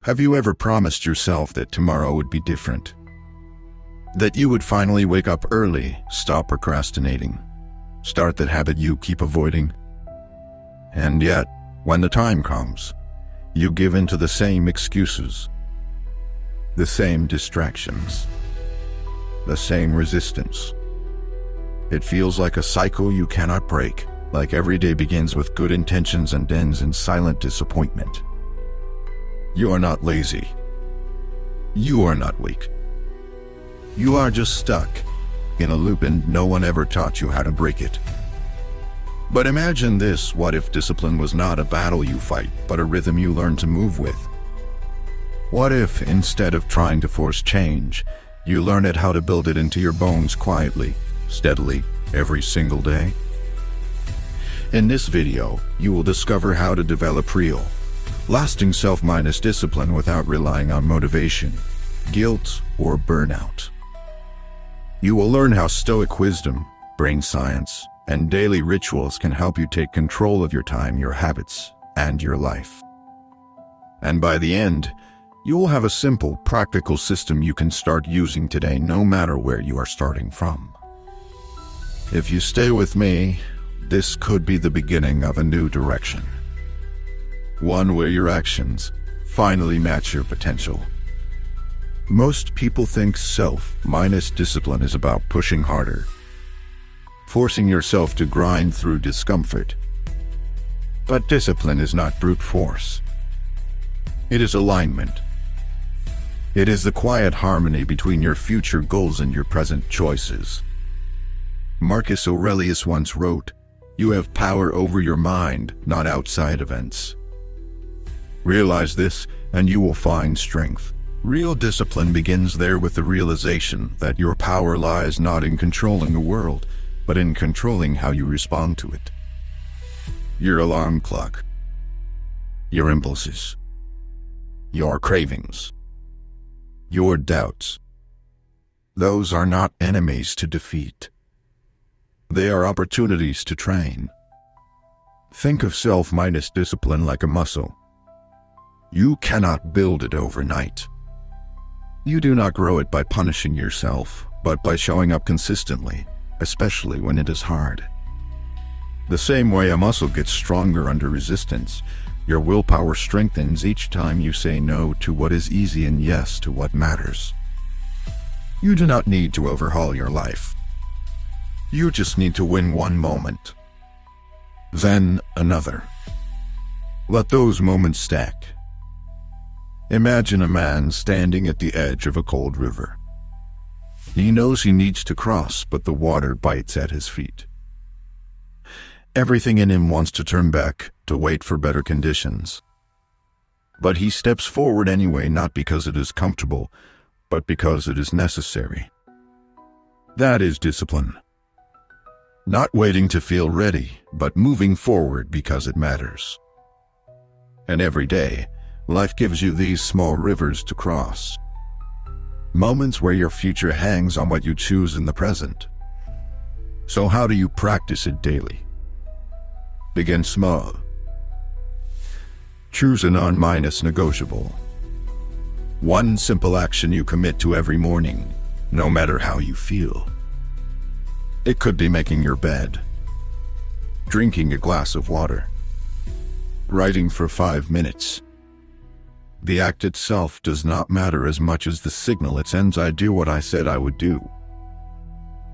Have you ever promised yourself that tomorrow would be different? That you would finally wake up early, stop procrastinating, start that habit you keep avoiding? And yet, when the time comes, you give in to the same excuses, the same distractions, the same resistance. It feels like a cycle you cannot break, like every day begins with good intentions and ends in silent disappointment. You are not lazy. You are not weak. You are just stuck in a loop and no one ever taught you how to break it. But imagine this: what if discipline was not a battle you fight, but a rhythm you learn to move with? What if, instead of trying to force change, you learn how to build it into your bones quietly, steadily, every single day? In this video, you will discover how to develop real, lasting self-discipline without relying on motivation, guilt, or burnout. You will learn how Stoic wisdom, brain science, and daily rituals can help you take control of your time, your habits, and your life. And by the end, you will have a simple, practical system you can start using today, no matter where you are starting from. If you stay with me, this could be the beginning of a new direction. One where your actions finally match your potential. Most people think self-discipline is about pushing harder, forcing yourself to grind through discomfort. But discipline is not brute force. It is alignment. It is the quiet harmony between your future goals and your present choices. Marcus Aurelius once wrote, "You have power over your mind, not outside events." Realize this, and you will find strength. Real discipline begins there, with the realization that your power lies not in controlling the world, but in controlling how you respond to it. Your alarm clock, your impulses, your cravings, your doubts. Those are not enemies to defeat. They are opportunities to train. Think of self-discipline like a muscle. You cannot build it overnight. You do not grow it by punishing yourself, but by showing up consistently, especially when it is hard. The same way a muscle gets stronger under resistance, your willpower strengthens each time you say no to what is easy and yes to what matters. You do not need to overhaul your life. You just need to win one moment, then another. Let those moments stack. Imagine a man standing at the edge of a cold river. He knows he needs to cross, but the water bites at his feet. Everything in him wants to turn back, to wait for better conditions. But he steps forward anyway, not because it is comfortable, but because it is necessary. That is discipline. Not waiting to feel ready, but moving forward because it matters. And every day, life gives you these small rivers to cross. Moments where your future hangs on what you choose in the present. So how do you practice it daily? Begin small. Choose a non-negotiable. One simple action you commit to every morning, no matter how you feel. It could be making your bed, drinking a glass of water, writing for 5 minutes. The act itself does not matter as much as the signal it sends: I do what I said I would do.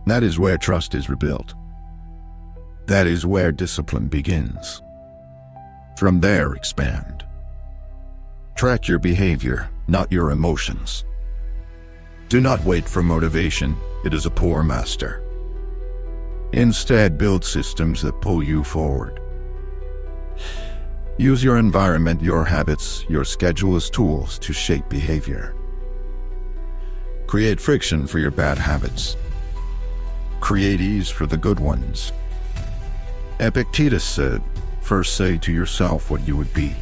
That is where trust is rebuilt. That is where discipline begins. From there, expand. Track your behavior, not your emotions. Do not wait for motivation, it is a poor master. Instead, build systems that pull you forward. Use your environment, your habits, your schedule as tools to shape behavior. Create friction for your bad habits. Create ease for the good ones. Epictetus said, "First say to yourself what you would be,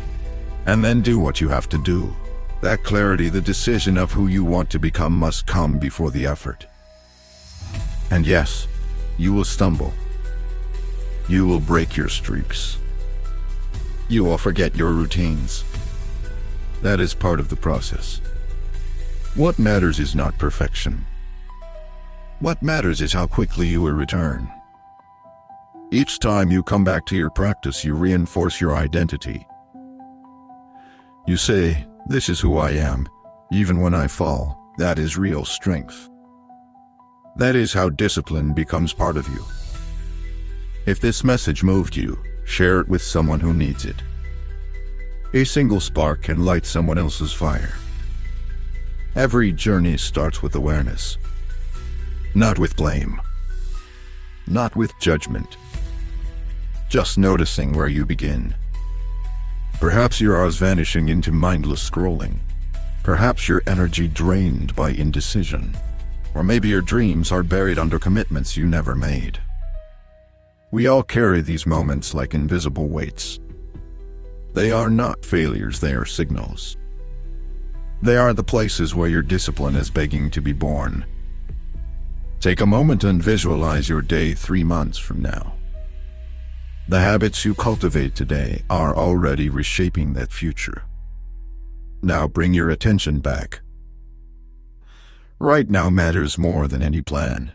and then do what you have to do." That clarity, the decision of who you want to become, must come before the effort. And yes, you will stumble. You will break your streaks. You will forget your routines. That is part of the process. What matters is not perfection. What matters is how quickly you will return. Each time you come back to your practice, you reinforce your identity. You say, "This is who I am, even when I fall." That is real strength. That is how discipline becomes part of you. If this message moved you, share it with someone who needs it. A single spark can light someone else's fire. Every journey starts with awareness. Not with blame. Not with judgment. Just noticing where you begin. Perhaps your hours vanishing into mindless scrolling. Perhaps your energy drained by indecision. Or maybe your dreams are buried under commitments you never made. We all carry these moments like invisible weights. They are not failures, they are signals. They are the places where your discipline is begging to be born. Take a moment and visualize your day 3 months from now. The habits you cultivate today are already reshaping that future. Now bring your attention back. Right now matters more than any plan.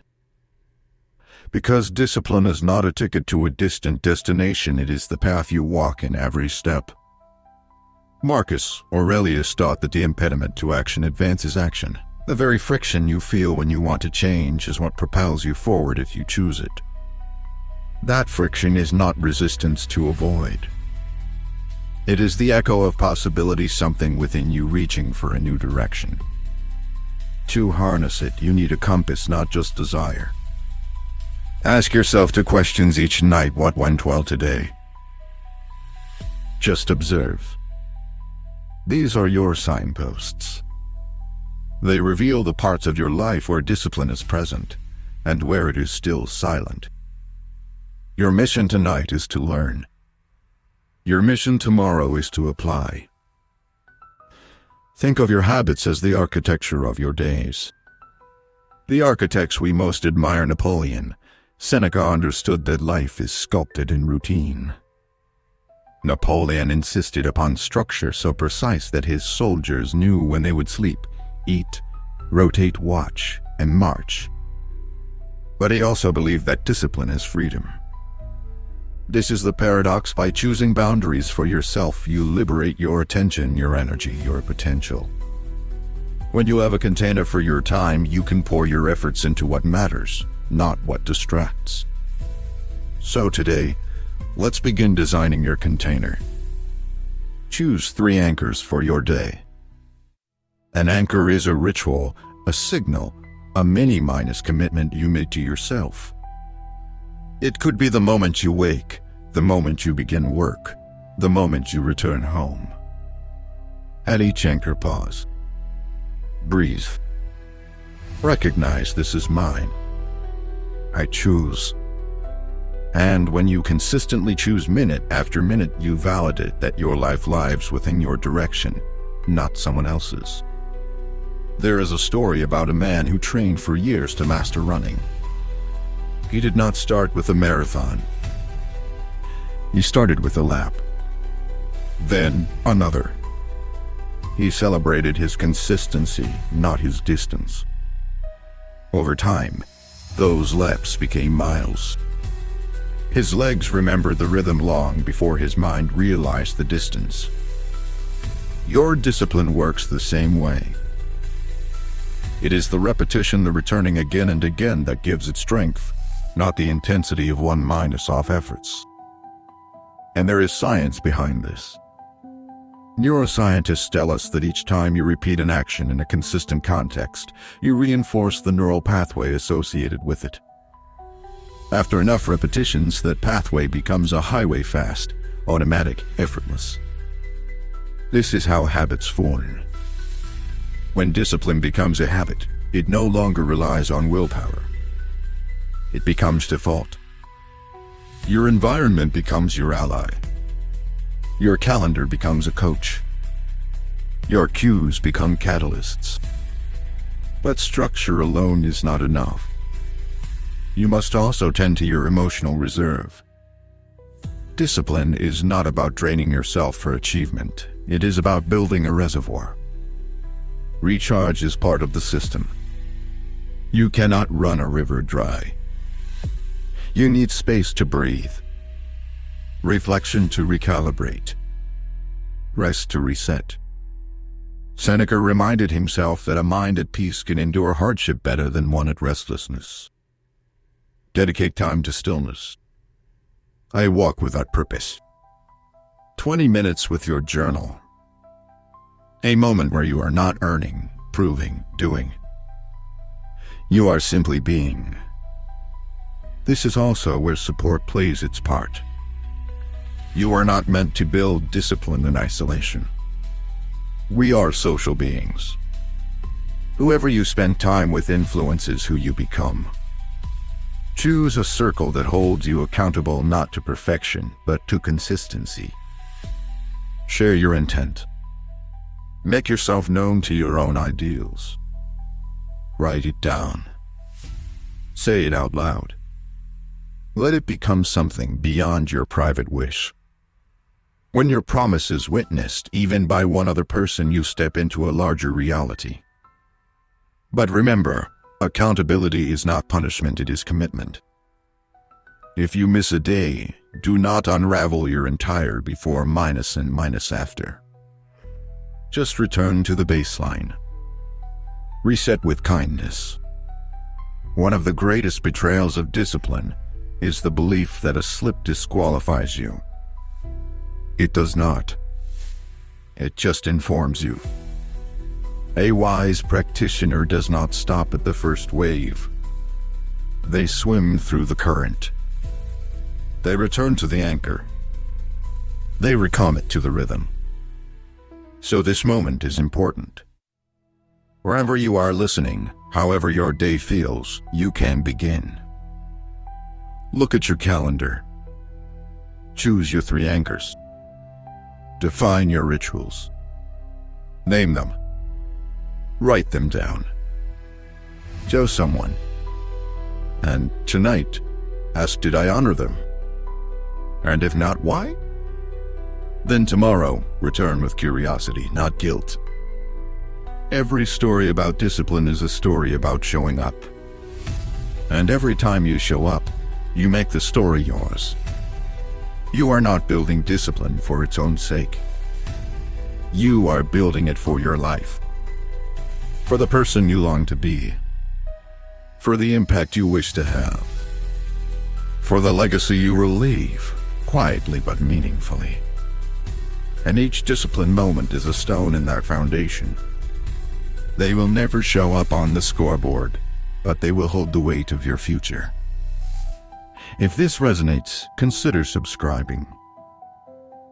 Because discipline is not a ticket to a distant destination, it is the path you walk in every step. Marcus Aurelius taught that the impediment to action advances action. The very friction you feel when you want to change is what propels you forward if you choose it. That friction is not resistance to avoid. It is the echo of possibility, something within you reaching for a new direction. To harness it, you need a compass, not just desire. Ask yourself 2 questions each night. What went well today? Just observe. These are your signposts. They reveal the parts of your life where discipline is present and where it is still silent. Your mission tonight is to learn. Your mission tomorrow is to apply. Think of your habits as the architecture of your days. The architects we most admire, Napoleon. Seneca understood that life is sculpted in routine. Napoleon insisted upon structure so precise that his soldiers knew when they would sleep, eat, rotate, watch, and march. But he also believed that discipline is freedom. This is the paradox. By choosing boundaries for yourself, you liberate your attention, your energy, your potential. When you have a container for your time, you can pour your efforts into what matters, not what distracts. So today, let's begin designing your container. Choose 3 anchors for your day. An anchor is a ritual, a signal, a mini-minus commitment you make to yourself. It could be the moment you wake, the moment you begin work, the moment you return home. At each anchor, pause. Breathe. Recognize, this is mine. I choose. And when you consistently choose minute after minute, you validate that your life lives within your direction, not someone else's. There is a story about a man who trained for years to master running. He did not start with a marathon. He started with a lap. Then another. He celebrated his consistency, not his distance. Over time, those laps became miles. His legs remembered the rhythm long before his mind realized the distance. Your discipline works the same way. It is the repetition, the returning again and again, that gives it strength, not the intensity of 1 minus off efforts. And there is science behind this. Neuroscientists tell us that each time you repeat an action in a consistent context, you reinforce the neural pathway associated with it. After enough repetitions, that pathway becomes a highway, fast, automatic, effortless. This is how habits form. When discipline becomes a habit, it no longer relies on willpower. It becomes default. Your environment becomes your ally. Your calendar becomes a coach. Your cues become catalysts. But structure alone is not enough. You must also tend to your emotional reserve. Discipline is not about draining yourself for achievement. It is about building a reservoir. Recharge is part of the system. You cannot run a river dry. You need space to breathe, reflection to recalibrate, rest to reset. Seneca reminded himself that a mind at peace can endure hardship better than one at restlessness. Dedicate time to stillness. I walk without purpose. 20 minutes with your journal. A moment where you are not earning, proving, doing. You are simply being. This is also where support plays its part. You are not meant to build discipline in isolation. We are social beings. Whoever you spend time with influences who you become. Choose a circle that holds you accountable not to perfection, but to consistency. Share your intent. Make yourself known to your own ideals. Write it down. Say it out loud. Let it become something beyond your private wish. When your promise is witnessed, even by one other person, you step into a larger reality. But remember, accountability is not punishment, it is commitment. If you miss a day, do not unravel your entire before minus and minus after. Just return to the baseline. Reset with kindness. One of the greatest betrayals of discipline is the belief that a slip disqualifies you. It does not. It just informs you. A wise practitioner does not stop at the first wave. They swim through the current. They return to the anchor. They recommit to the rhythm. So this moment is important. Wherever you are listening, however your day feels, you can begin. Look at your calendar. Choose your 3 anchors. Define your rituals. Name them. Write them down. Show someone. And tonight, ask, did I honor them? And if not, why? Then tomorrow, return with curiosity, not guilt. Every story about discipline is a story about showing up. And every time you show up, you make the story yours. You are not building discipline for its own sake. You are building it for your life. For the person you long to be. For the impact you wish to have. For the legacy you will leave, quietly but meaningfully. And each discipline moment is a stone in that foundation. They will never show up on the scoreboard, but they will hold the weight of your future. If this resonates, consider subscribing.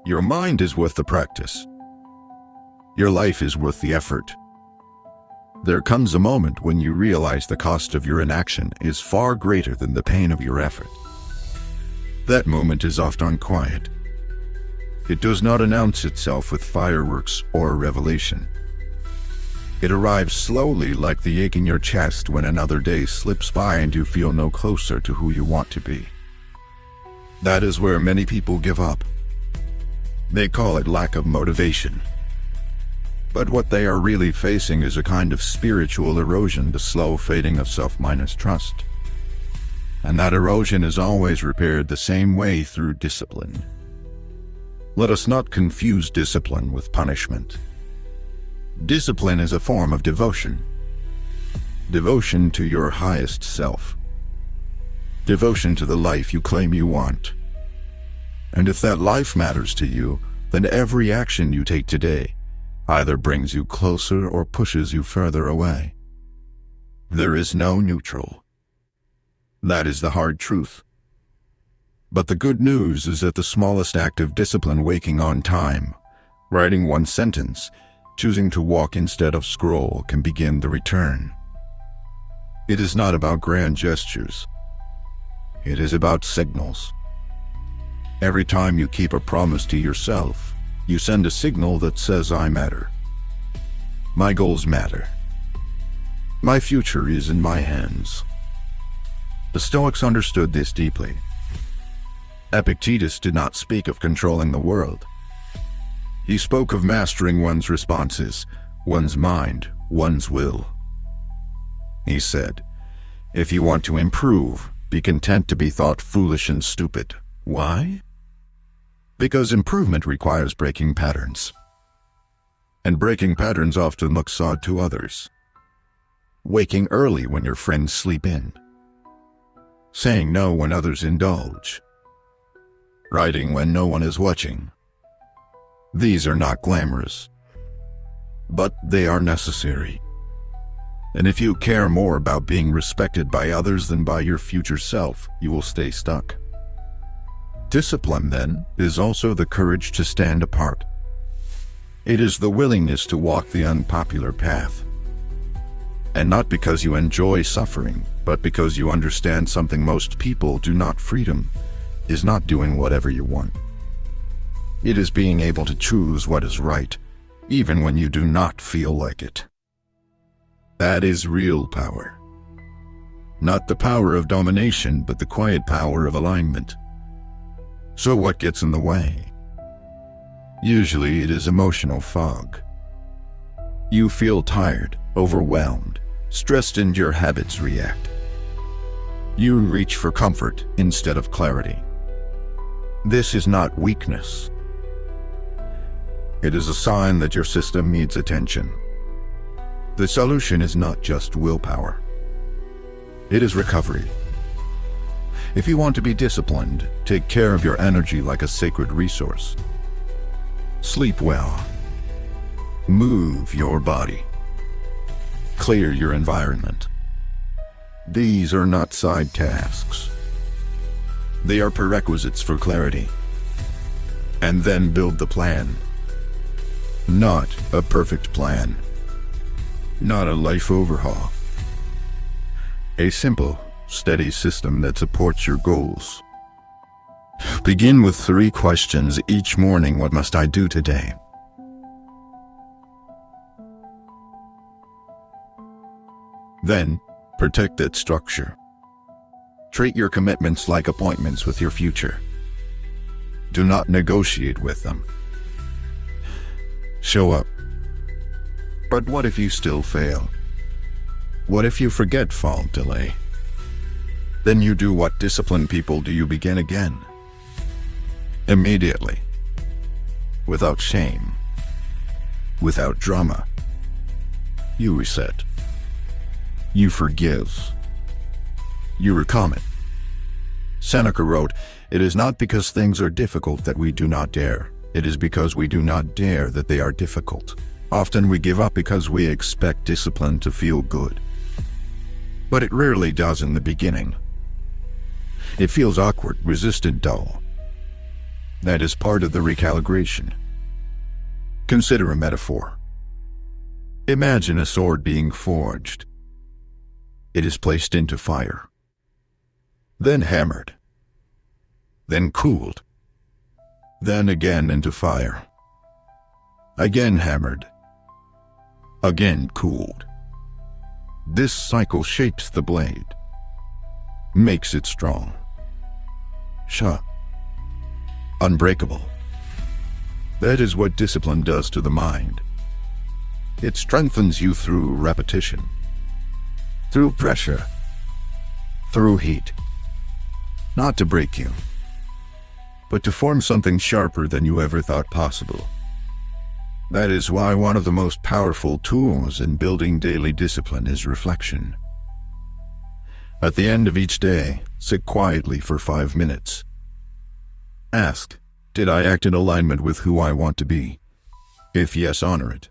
Your mind is worth the practice. Your life is worth the effort. There comes a moment when you realize the cost of your inaction is far greater than the pain of your effort. That moment is often quiet. It does not announce itself with fireworks or revelation. It arrives slowly, like the ache in your chest when another day slips by and you feel no closer to who you want to be. That is where many people give up. They call it lack of motivation. But what they are really facing is a kind of spiritual erosion, the slow fading of self minus trust. And that erosion is always repaired the same way, through discipline. Let us not confuse discipline with punishment. Discipline is a form of devotion. Devotion to your highest self. Devotion to the life you claim you want. And if that life matters to you, then every action you take today either brings you closer or pushes you further away. There is no neutral. That is the hard truth. But the good news is that the smallest act of discipline, waking on time, writing one sentence, choosing to walk instead of scroll, can begin the return. It is not about grand gestures. It is about signals. Every time you keep a promise to yourself, you send a signal that says, I matter. My goals matter. My future is in my hands. The Stoics understood this deeply. Epictetus did not speak of controlling the world. He spoke of mastering one's responses, one's mind, one's will. He said, if you want to improve, be content to be thought foolish and stupid. Why? Because improvement requires breaking patterns. And breaking patterns often looks odd to others. Waking early when your friends sleep in. Saying no when others indulge. Writing when no one is watching. These are not glamorous, but they are necessary. And if you care more about being respected by others than by your future self, you will stay stuck. Discipline, then, is also the courage to stand apart. It is the willingness to walk the unpopular path. And not because you enjoy suffering, but because you understand something most people do not. Freedom is not doing whatever you want. It is being able to choose what is right, even when you do not feel like it. That is real power. Not the power of domination, but the quiet power of alignment. So what gets in the way? Usually it is emotional fog. You feel tired, overwhelmed, stressed, and your habits react. You reach for comfort instead of clarity. This is not weakness. It is a sign that your system needs attention. The solution is not just willpower. It is recovery. If you want to be disciplined, take care of your energy like a sacred resource. Sleep well. Move your body. Clear your environment. These are not side tasks. They are prerequisites for clarity. And then build the plan. Not a perfect plan. Not a life overhaul. A simple, steady system that supports your goals. Begin with 3 questions each morning. What must I do today? Then, protect that structure. Treat your commitments like appointments with your future. Do not negotiate with them. Show up. But what if you still fail? What if you forget, fall, delay? Then you do what disciplined people do. You begin again. Immediately. Without shame. Without drama. You reset. You forgive. You recommit. Seneca wrote, "It is not because things are difficult that we do not dare. It is because we do not dare that they are difficult." Often we give up because we expect discipline to feel good. But it rarely does in the beginning. It feels awkward, resistant, dull. That is part of the recalibration. Consider a metaphor. Imagine a sword being forged. It is placed into fire, then hammered, then cooled, then again into fire, again hammered, again cooled. This cycle shapes the blade, makes it strong, sharp, unbreakable. That is what discipline does to the mind. It strengthens you through repetition, through pressure, through heat. Not to break you, but to form something sharper than you ever thought possible. That is why one of the most powerful tools in building daily discipline is reflection. At the end of each day, sit quietly for 5 minutes. Ask, did I act in alignment with who I want to be? If yes, honor it.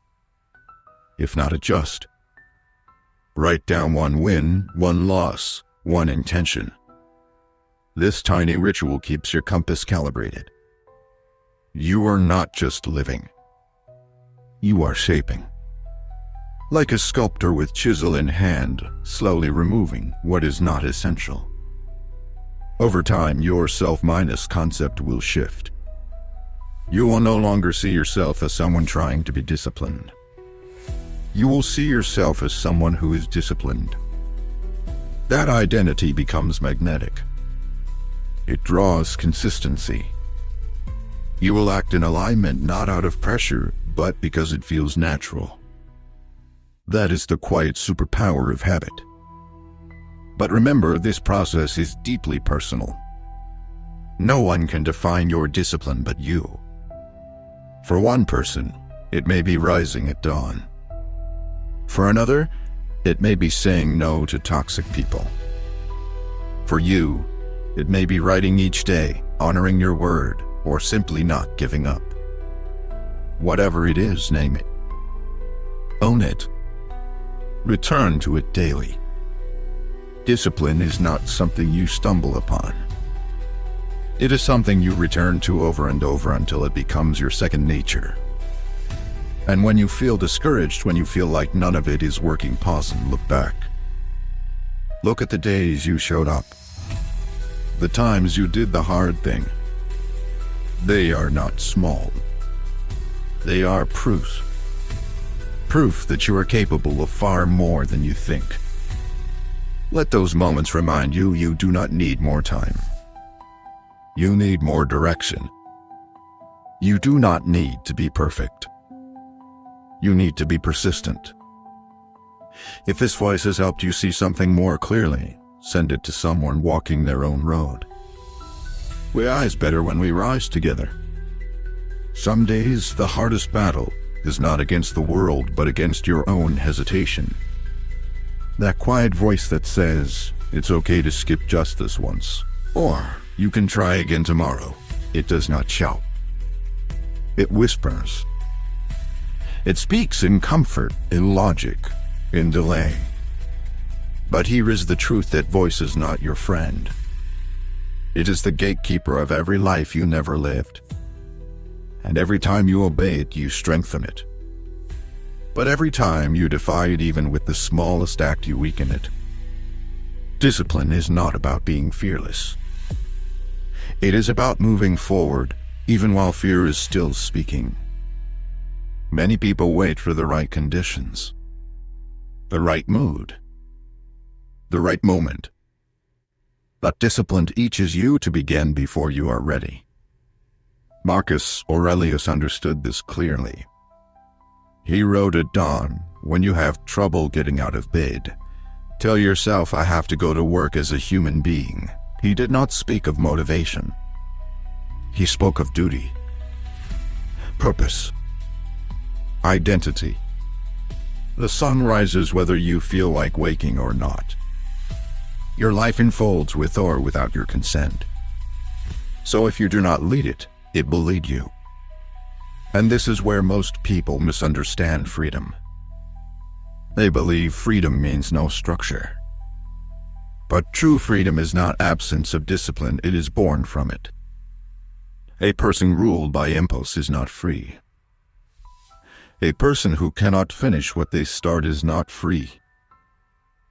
If not, adjust. Write down one win, one loss, one intention. This tiny ritual keeps your compass calibrated. You are not just living. You are shaping. Like a sculptor with chisel in hand, slowly removing what is not essential. Over time, your self-minus concept will shift. You will no longer see yourself as someone trying to be disciplined. You will see yourself as someone who is disciplined. That identity becomes magnetic. It draws consistency. You will act in alignment not out of pressure, but because it feels natural. That is the quiet superpower of habit. But remember, this process is deeply personal. No one can define your discipline but you. For one person, it may be rising at dawn. For another, it may be saying no to toxic people. For you, it may be writing each day, honoring your word, or simply not giving up. Whatever it is, name it. Own it. Return to it daily. Discipline is not something you stumble upon. It is something you return to over and over until it becomes your second nature. And when you feel discouraged, when you feel like none of it is working, pause and look back. Look at the days you showed up. The times you did the hard thing. They are not small. They are proof. Proof that you are capable of far more than you think. Let those moments remind you you do not need more time. You need more direction. You do not need to be perfect. You need to be persistent. If this voice has helped you see something more clearly, send it to someone walking their own road. We rise better when we rise together. Some days, the hardest battle is not against the world, but against your own hesitation. That quiet voice that says, it's okay to skip just this once, or you can try again tomorrow. It does not shout. It whispers. It speaks in comfort, in logic, in delay. But here is the truth: that voice is not your friend. It is the gatekeeper of every life you never lived. And every time you obey it, you strengthen it. But every time you defy it, even with the smallest act, you weaken it. Discipline is not about being fearless. It is about moving forward, even while fear is still speaking. Many people wait for the right conditions, the right mood, the right moment. But discipline teaches you to begin before you are ready. Marcus Aurelius understood this clearly. He wrote at dawn, when you have trouble getting out of bed, tell yourself, I have to go to work as a human being. He did not speak of motivation. He spoke of duty, purpose, identity. The sun rises whether you feel like waking or not. Your life unfolds with or without your consent. So if you do not lead it, it will lead you. And this is where most people misunderstand freedom. They believe freedom means no structure. But true freedom is not absence of discipline, it is born from it. A person ruled by impulse is not free. A person who cannot finish what they start is not free.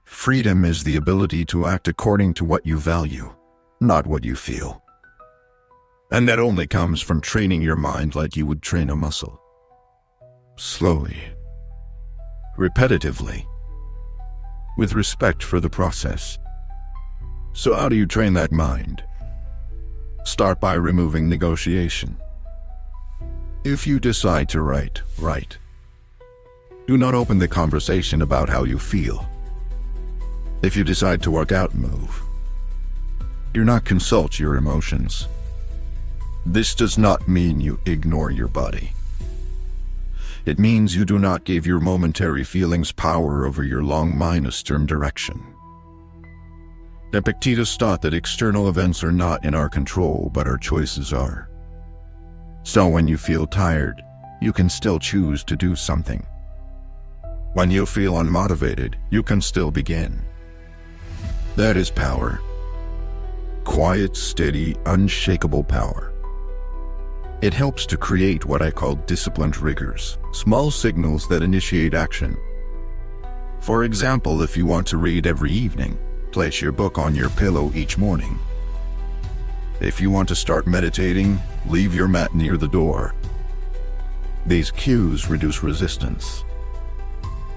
Freedom is the ability to act according to what you value, not what you feel. And that only comes from training your mind like you would train a muscle. Slowly, repetitively, with respect for the process. So how do you train that mind? Start by removing negotiation. If you decide to write, write. Do not open the conversation about how you feel. If you decide to work out, move. Do not consult your emotions. This does not mean you ignore your body. It means you do not give your momentary feelings power over your long-term direction. Epictetus taught that external events are not in our control, but our choices are. So when you feel tired, you can still choose to do something. When you feel unmotivated, you can still begin. That is power. Quiet, steady, unshakable power. It helps to create what I call disciplined triggers, small signals that initiate action. For example, if you want to read every evening, place your book on your pillow each morning. If you want to start meditating, leave your mat near the door. These cues reduce resistance.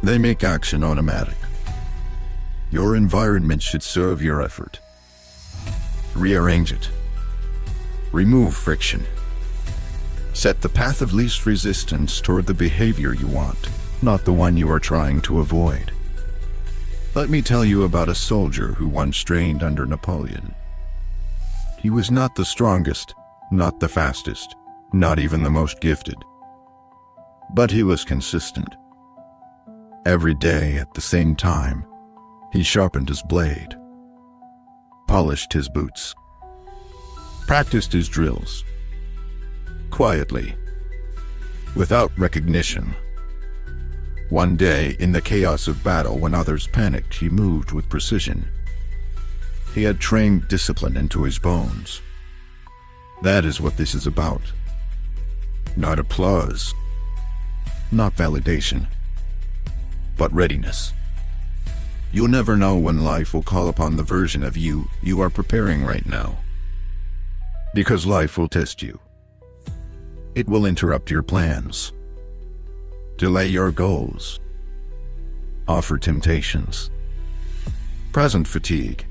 They make action automatic. Your environment should serve your effort. Rearrange it. Remove friction. Set the path of least resistance toward the behavior you want, not the one you are trying to avoid. Let me tell you about a soldier who once trained under Napoleon. He was not the strongest, not the fastest, not even the most gifted. But he was consistent. Every day at the same time, he sharpened his blade, polished his boots, practiced his drills, quietly, without recognition. One day, in the chaos of battle when others panicked, he moved with precision. He had trained discipline into his bones. That is what this is about. Not applause, not validation, but readiness. You'll never know when life will call upon the version of you are preparing right now. Because life will test you. It will interrupt your plans, delay your goals, offer temptations, present fatigue.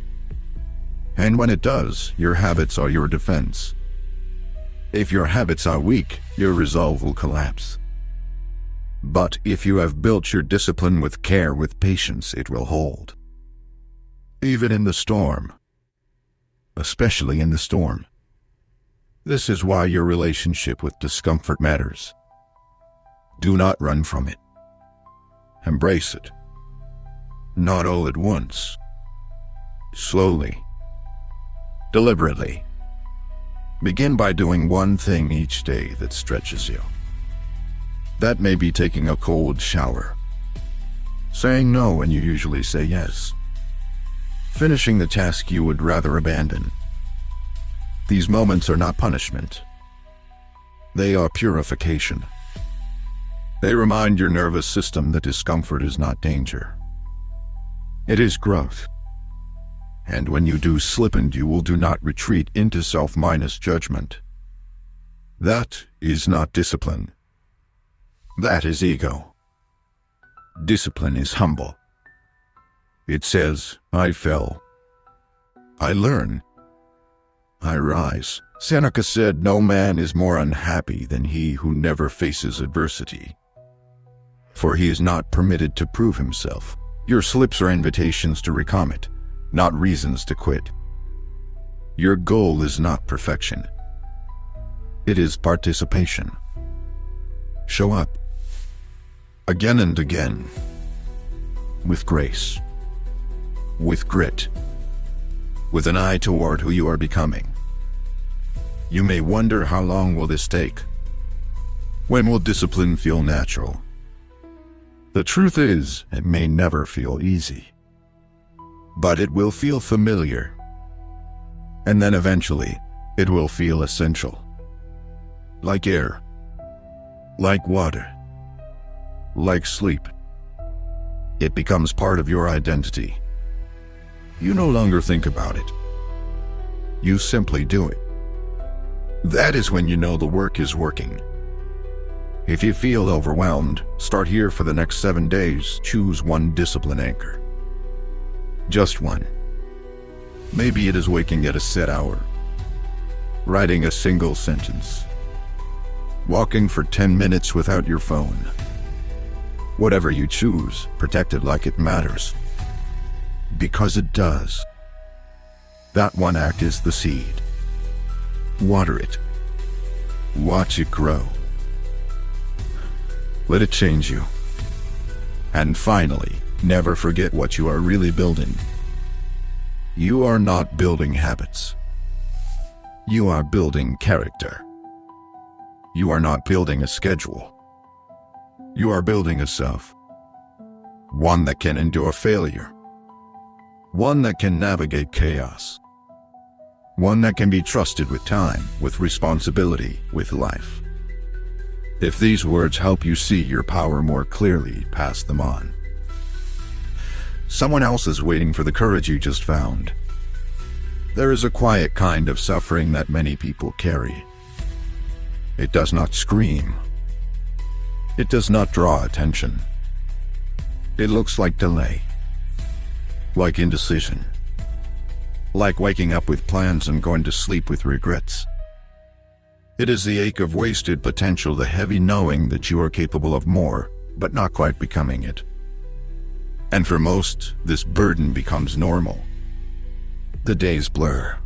And when it does, your habits are your defense. If your habits are weak, your resolve will collapse. But if you have built your discipline with care, with patience, it will hold. Even in the storm. Especially in the storm. This is why your relationship with discomfort matters. Do not run from it. Embrace it. Not all at once. Slowly. Deliberately. Begin by doing one thing each day that stretches you. That may be taking a cold shower, saying no when you usually say yes, finishing the task you would rather abandon. These moments are not punishment. They are purification. They remind your nervous system that discomfort is not danger. It is growth. And when you do slip and you will do not retreat into self-minus judgment. That is not discipline. That is ego. Discipline is humble. It says, I fell. I learn. I rise. Seneca said, no man is more unhappy than he who never faces adversity. For he is not permitted to prove himself. Your slips are invitations to recommit, not reasons to quit. Your goal is not perfection. It is participation. Show up. Again and again. With grace. With grit. With an eye toward who you are becoming. You may wonder, how long will this take? When will discipline feel natural? The truth is, it may never feel easy. But it will feel familiar. And then eventually, it will feel essential. Like air. Like water. Like sleep. It becomes part of your identity. You no longer think about it. You simply do it. That is when you know the work is working. If you feel overwhelmed, start here. For the next 7 days, choose one discipline anchor. Just one. Maybe it is waking at a set hour, writing a single sentence, walking for 10 minutes without your phone. Whatever you choose, protect it like it matters. Because it does. That one act is the seed. Water it. Watch it grow. Let it change you. And finally, never forget what you are really building. You are not building habits. You are building character. You are not building a schedule. You are building a self. One that can endure failure. One that can navigate chaos. One that can be trusted with time, with responsibility, with life. If these words help you see your power more clearly, pass them on. Someone else is waiting for the courage you just found. There is a quiet kind of suffering that many people carry. It does not scream. It does not draw attention. It looks like delay. Like indecision. Like waking up with plans and going to sleep with regrets. It is the ache of wasted potential, the heavy knowing that you are capable of more, but not quite becoming it. And for most, this burden becomes normal. The days blur.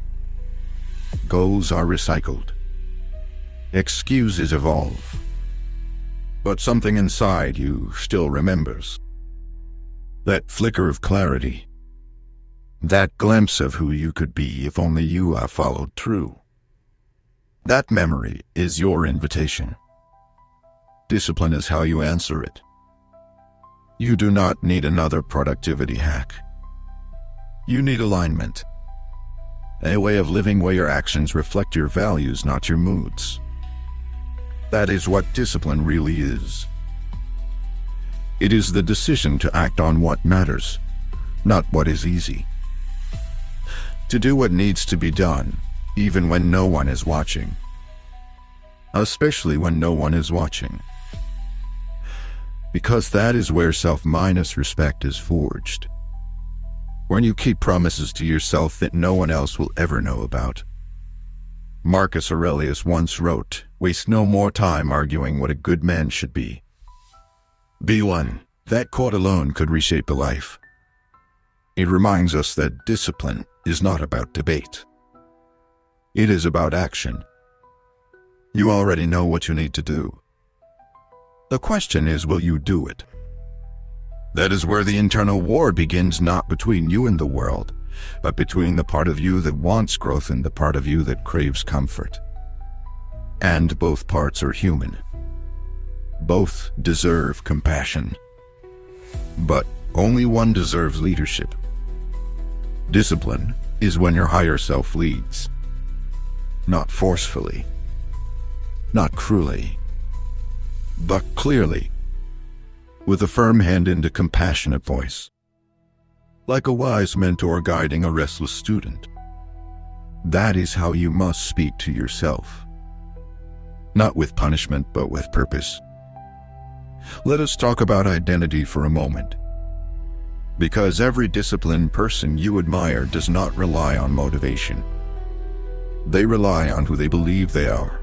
Goals are recycled. Excuses evolve. But something inside you still remembers. That flicker of clarity. That glimpse of who you could be if only you are followed through. That memory is your invitation. Discipline is how you answer it. You do not need another productivity hack. You need alignment. A way of living where your actions reflect your values, not your moods. That is what discipline really is. It is the decision to act on what matters, not what is easy. To do what needs to be done, even when no one is watching. Especially when no one is watching. Because that is where self-respect is forged. When you keep promises to yourself that no one else will ever know about. Marcus Aurelius once wrote, "Waste no more time arguing what a good man should be. Be one." That quote alone could reshape a life. It reminds us that discipline is not about debate. It is about action. You already know what you need to do. The question is, will you do it? That is where the internal war begins, not between you and the world, but between the part of you that wants growth and the part of you that craves comfort. And both parts are human. Both deserve compassion. But only one deserves leadership. Discipline is when your higher self leads. Not forcefully. Not cruelly. But clearly. With a firm hand and a compassionate voice. Like a wise mentor guiding a restless student. That is how you must speak to yourself. Not with punishment, but with purpose. Let us talk about identity for a moment. Because every disciplined person you admire does not rely on motivation. They rely on who they believe they are.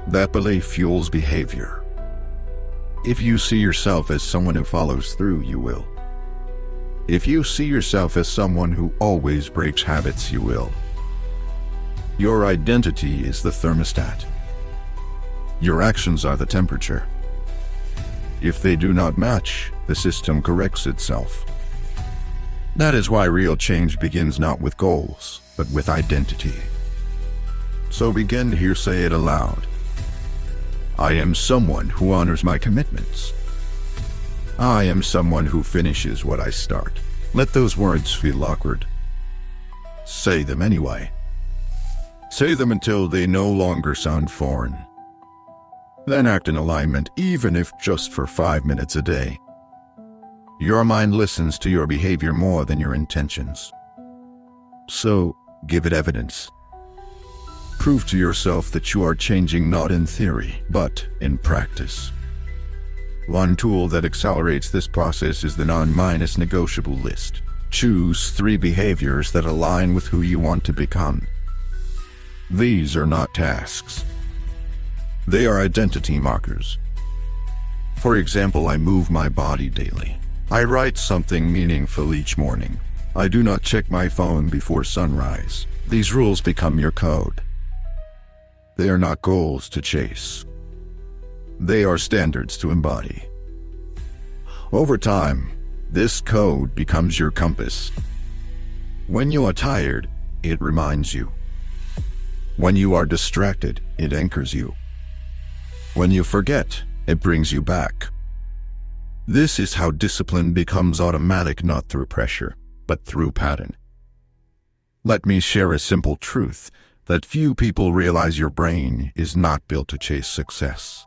That belief fuels behavior. If you see yourself as someone who follows through, you will. If you see yourself as someone who always breaks habits, you will. Your identity is the thermostat. Your actions are the temperature. If they do not match, the system corrects itself. That is why real change begins not with goals, but with identity. So begin to hear, say it aloud. I am someone who honors my commitments. I am someone who finishes what I start. Let those words feel awkward. Say them anyway. Say them until they no longer sound foreign. Then act in alignment, even if just for 5 minutes a day. Your mind listens to your behavior more than your intentions. So, give it evidence. Prove to yourself that you are changing not in theory, but in practice. One tool that accelerates this process is the non-negotiable list. Choose 3 behaviors that align with who you want to become. These are not tasks. They are identity markers. For example, I move my body daily. I write something meaningful each morning. I do not check my phone before sunrise. These rules become your code. They are not goals to chase. They are standards to embody. Over time, this code becomes your compass. When you are tired, it reminds you. When you are distracted, it anchors you. When you forget, it brings you back. This is how discipline becomes automatic, not through pressure, but through pattern. Let me share a simple truth that few people realize: your brain is not built to chase success.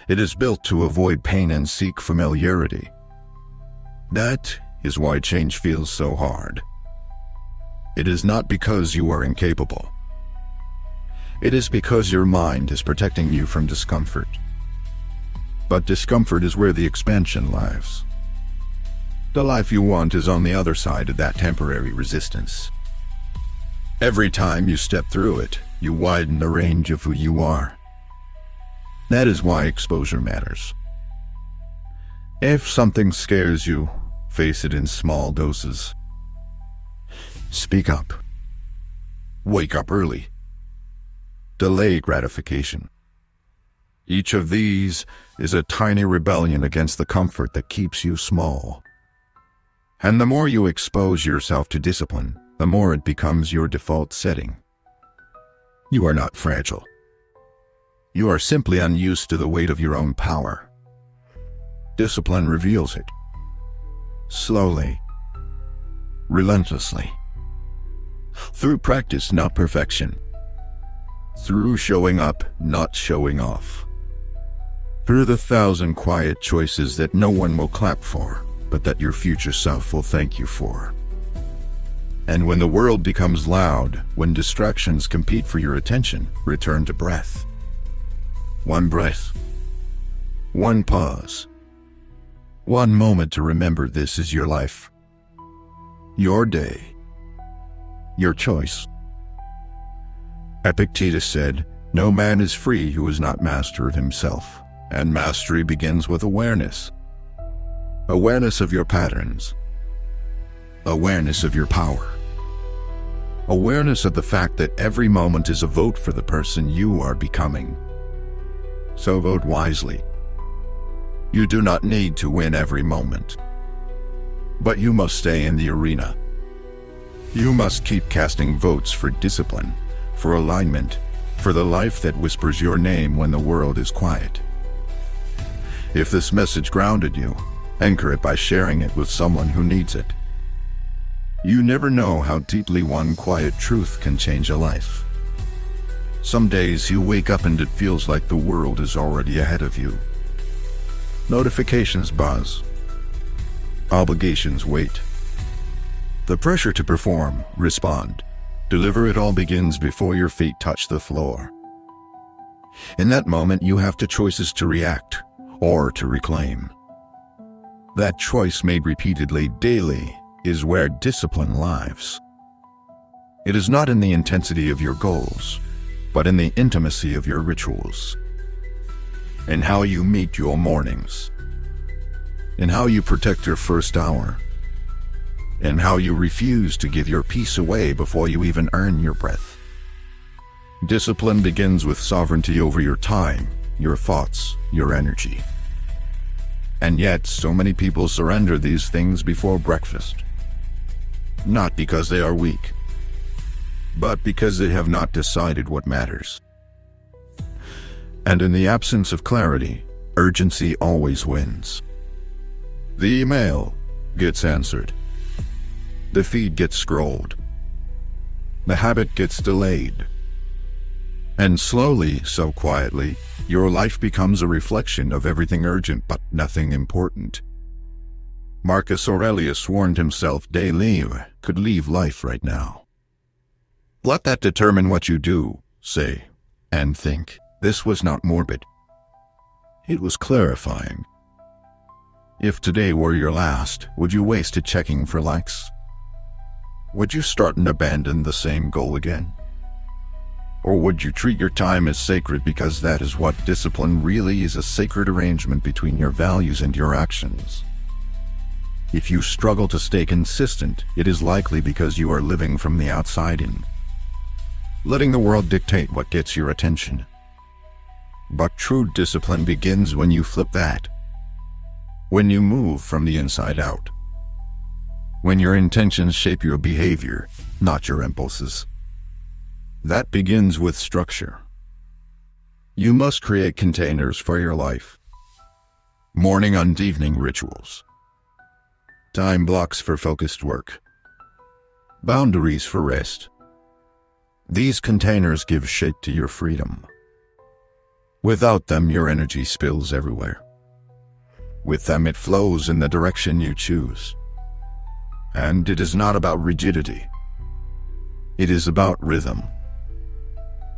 It is built to avoid pain and seek familiarity. That is why change feels so hard. It is not because you are incapable. It is because your mind is protecting you from discomfort. But discomfort is where the expansion lies. The life you want is on the other side of that temporary resistance. Every time you step through it, you widen the range of who you are. That is why exposure matters. If something scares you, face it in small doses. Speak up. Wake up early. Delay gratification. Each of these is a tiny rebellion against the comfort that keeps you small. And the more you expose yourself to discipline, the more it becomes your default setting. You are not fragile. You are simply unused to the weight of your own power. Discipline reveals it. Slowly. Relentlessly. Through practice, not perfection. Through showing up, not showing off. Through the 1,000 quiet choices that no one will clap for, but that your future self will thank you for. And when the world becomes loud, when distractions compete for your attention, return to breath. One breath. One pause. One moment to remember this is your life. Your day. Your choice. Epictetus said, "No man is free who is not master of himself." And mastery begins with awareness. Awareness of your patterns. Awareness of your power. Awareness of the fact that every moment is a vote for the person you are becoming. So vote wisely. You do not need to win every moment. But you must stay in the arena. You must keep casting votes for discipline, for alignment, for the life that whispers your name when the world is quiet. If this message grounded you, anchor it by sharing it with someone who needs it. You never know how deeply one quiet truth can change a life. Some days you wake up and it feels like the world is already ahead of you. Notifications buzz. Obligations wait. The pressure to perform, respond, deliver it all begins before your feet touch the floor. In that moment you have two choices: to react or to reclaim. That choice made repeatedly, daily, is where discipline lives. It is not in the intensity of your goals, but in the intimacy of your rituals. In how you meet your mornings. In how you protect your first hour. In how you refuse to give your peace away before you even earn your breath. Discipline begins with sovereignty over your time, your thoughts, your energy. And yet, so many people surrender these things before breakfast. Not because they are weak, but because they have not decided what matters. And in the absence of clarity, urgency always wins. The email gets answered. The feed gets scrolled. The habit gets delayed. And slowly, so quietly, your life becomes a reflection of everything urgent but nothing important. Marcus Aurelius warned himself de leave could leave life right now. Let that determine what you do, say, and think. This was not morbid. It was clarifying. If today were your last, would you waste it checking for likes? Would you start and abandon the same goal again? Or would you treat your time as sacred because that is what discipline really is, a sacred arrangement between your values and your actions? If you struggle to stay consistent, it is likely because you are living from the outside in, letting the world dictate what gets your attention. But true discipline begins when you flip that. When you move from the inside out. When your intentions shape your behavior, not your impulses. That begins with structure. You must create containers for your life. Morning and evening rituals. Time blocks for focused work. Boundaries for rest. These containers give shape to your freedom. Without them, your energy spills everywhere. With them, it flows in the direction you choose. And it is not about rigidity. It is about rhythm.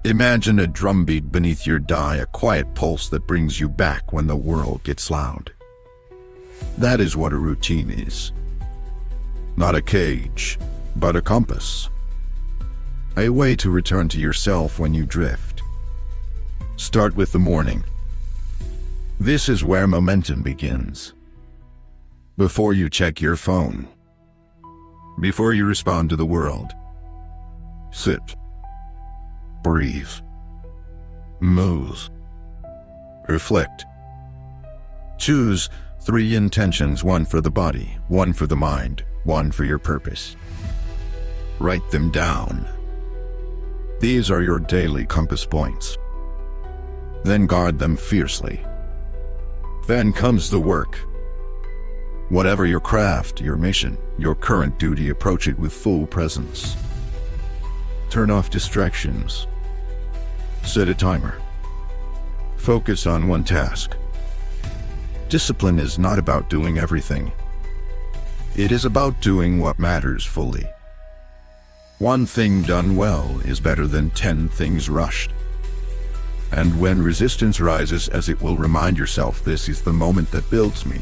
Imagine a drumbeat beneath your die, a quiet pulse that brings you back when the world gets loud. That is what a routine is. Not a cage, but a compass. a way to return to yourself when you drift. Start with the morning. This is where momentum begins. Before you check your phone, before you respond to the world, sit, breathe, move, reflect. Choose 3 intentions, 1 for the body, 1 for the mind, 1 for your purpose. Write them down. These are your daily compass points. Then guard them fiercely. Then comes the work. Whatever your craft, your mission, your current duty, approach it with full presence. Turn off distractions. Set a timer. Focus on one task. Discipline is not about doing everything. It is about doing what matters fully. 1 thing done well is better than 10 things rushed. And when resistance rises, as it will, remind yourself, this is the moment that builds me.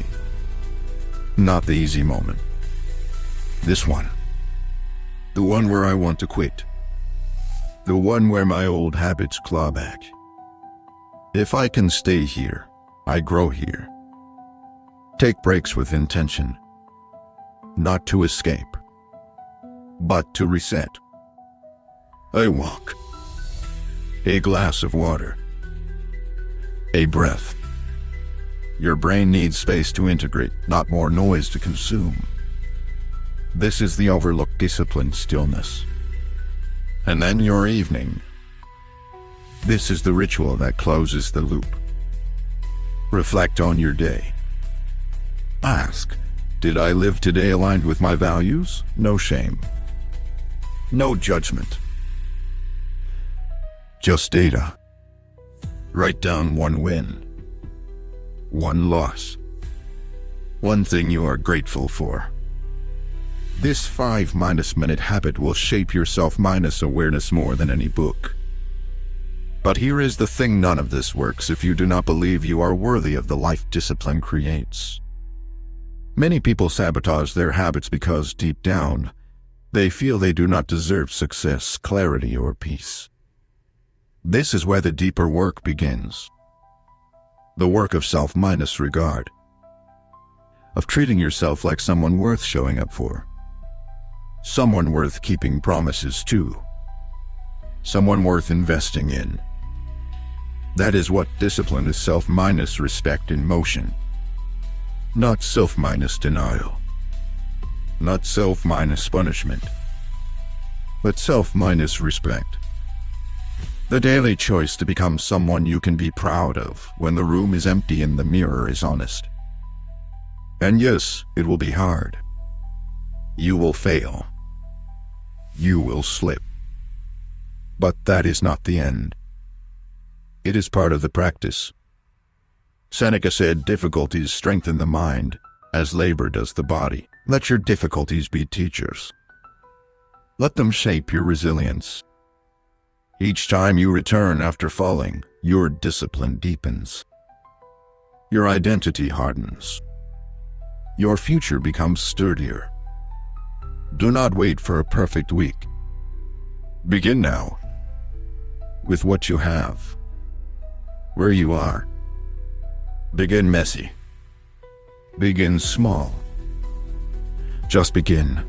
Not the easy moment. This one. The one where I want to quit. The one where my old habits claw back. If I can stay here, I grow here. Take breaks with intention. Not to escape, but to reset. A walk. A glass of water. A breath. Your brain needs space to integrate, not more noise to consume. This is the overlooked disciplined stillness. And then your evening. This is the ritual that closes the loop. Reflect on your day. Ask, did I live today aligned with my values? No shame. No judgment. Just data. Write down 1 win. 1 loss. 1 thing you are grateful for. This 5-minute habit will shape your self-awareness more than any book. But here is the thing, none of this works if you do not believe you are worthy of the life discipline creates. Many people sabotage their habits because deep down, they feel they do not deserve success, clarity, or peace. This is where the deeper work begins. The work of self-regard. Of treating yourself like someone worth showing up for. Someone worth keeping promises to. Someone worth investing in. That is what discipline is, self-respect in motion. Not self-denial. Not self-punishment. But self-respect. The daily choice to become someone you can be proud of when the room is empty and the mirror is honest. And yes, it will be hard. You will fail. You will slip. But that is not the end. It is part of the practice. Seneca said, difficulties strengthen the mind, as labor does the body. Let your difficulties be teachers. Let them shape your resilience. Each time you return after falling, your discipline deepens. Your identity hardens. Your future becomes sturdier. Do not wait for a perfect week. Begin now. With what you have. Where you are. Begin messy. Begin small. Just begin.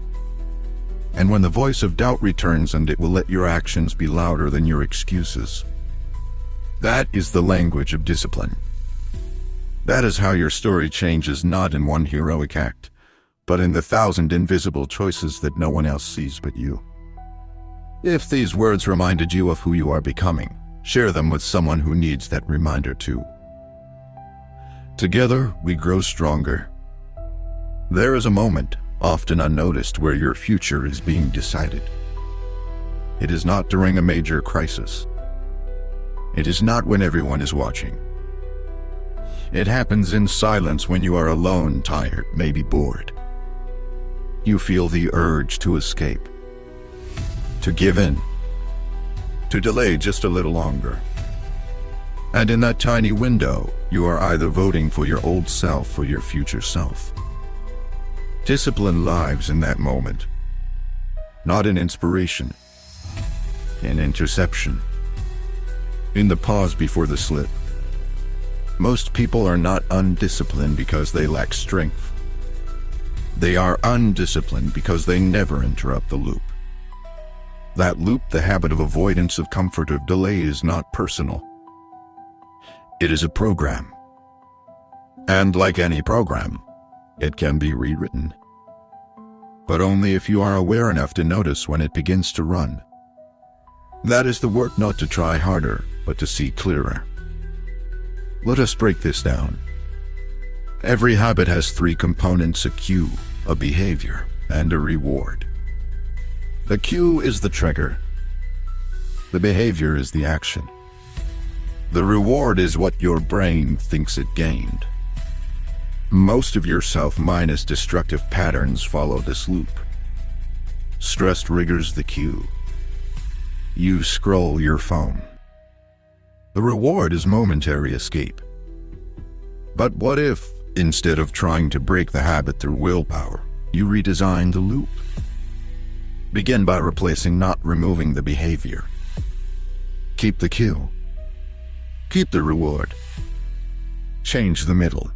And when the voice of doubt returns, and it will let your actions be louder than your excuses. That is the language of discipline. That is how your story changes, not in one heroic act, but in the 1,000 invisible choices that no one else sees but you. If these words reminded you of who you are becoming, share them with someone who needs that reminder too. Together, we grow stronger. There is a moment, often unnoticed, where your future is being decided. It is not during a major crisis. It is not when everyone is watching. It happens in silence, when you are alone, tired, maybe bored. You feel the urge to escape, to give in, to delay just a little longer. And in that tiny window, you are either voting for your old self or your future self. Discipline lives in that moment, not in inspiration, in interception, in the pause before the slip. Most people are not undisciplined because they lack strength. They are undisciplined because they never interrupt the loop. That loop, the habit of avoidance, of comfort, of delay, is not personal. It is a program. And like any program, it can be rewritten. But only if you are aware enough to notice when it begins to run. That is the work, not to try harder, but to see clearer. Let us break this down. Every habit has three components: a cue, a behavior, and a reward. The cue is the trigger. The behavior is the action. The reward is what your brain thinks it gained. Most of your self-minus destructive patterns follow this loop. Stress triggers the cue. You scroll your phone. The reward is momentary escape. But what if, instead of trying to break the habit through willpower, you redesign the loop? Begin by replacing, not removing, the behavior. Keep the cue. Keep the reward. Change the middle.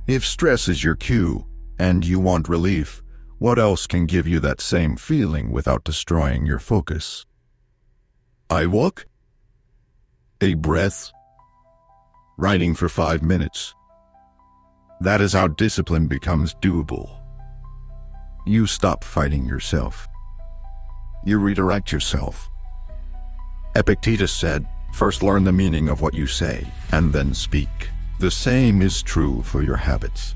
If stress is your cue, and you want relief, what else can give you that same feeling without destroying your focus? A walk? A breath? Writing for 5 minutes? That is how discipline becomes doable. You stop fighting yourself. You redirect yourself. Epictetus said, "First learn the meaning of what you say, and then speak." The same is true for your habits.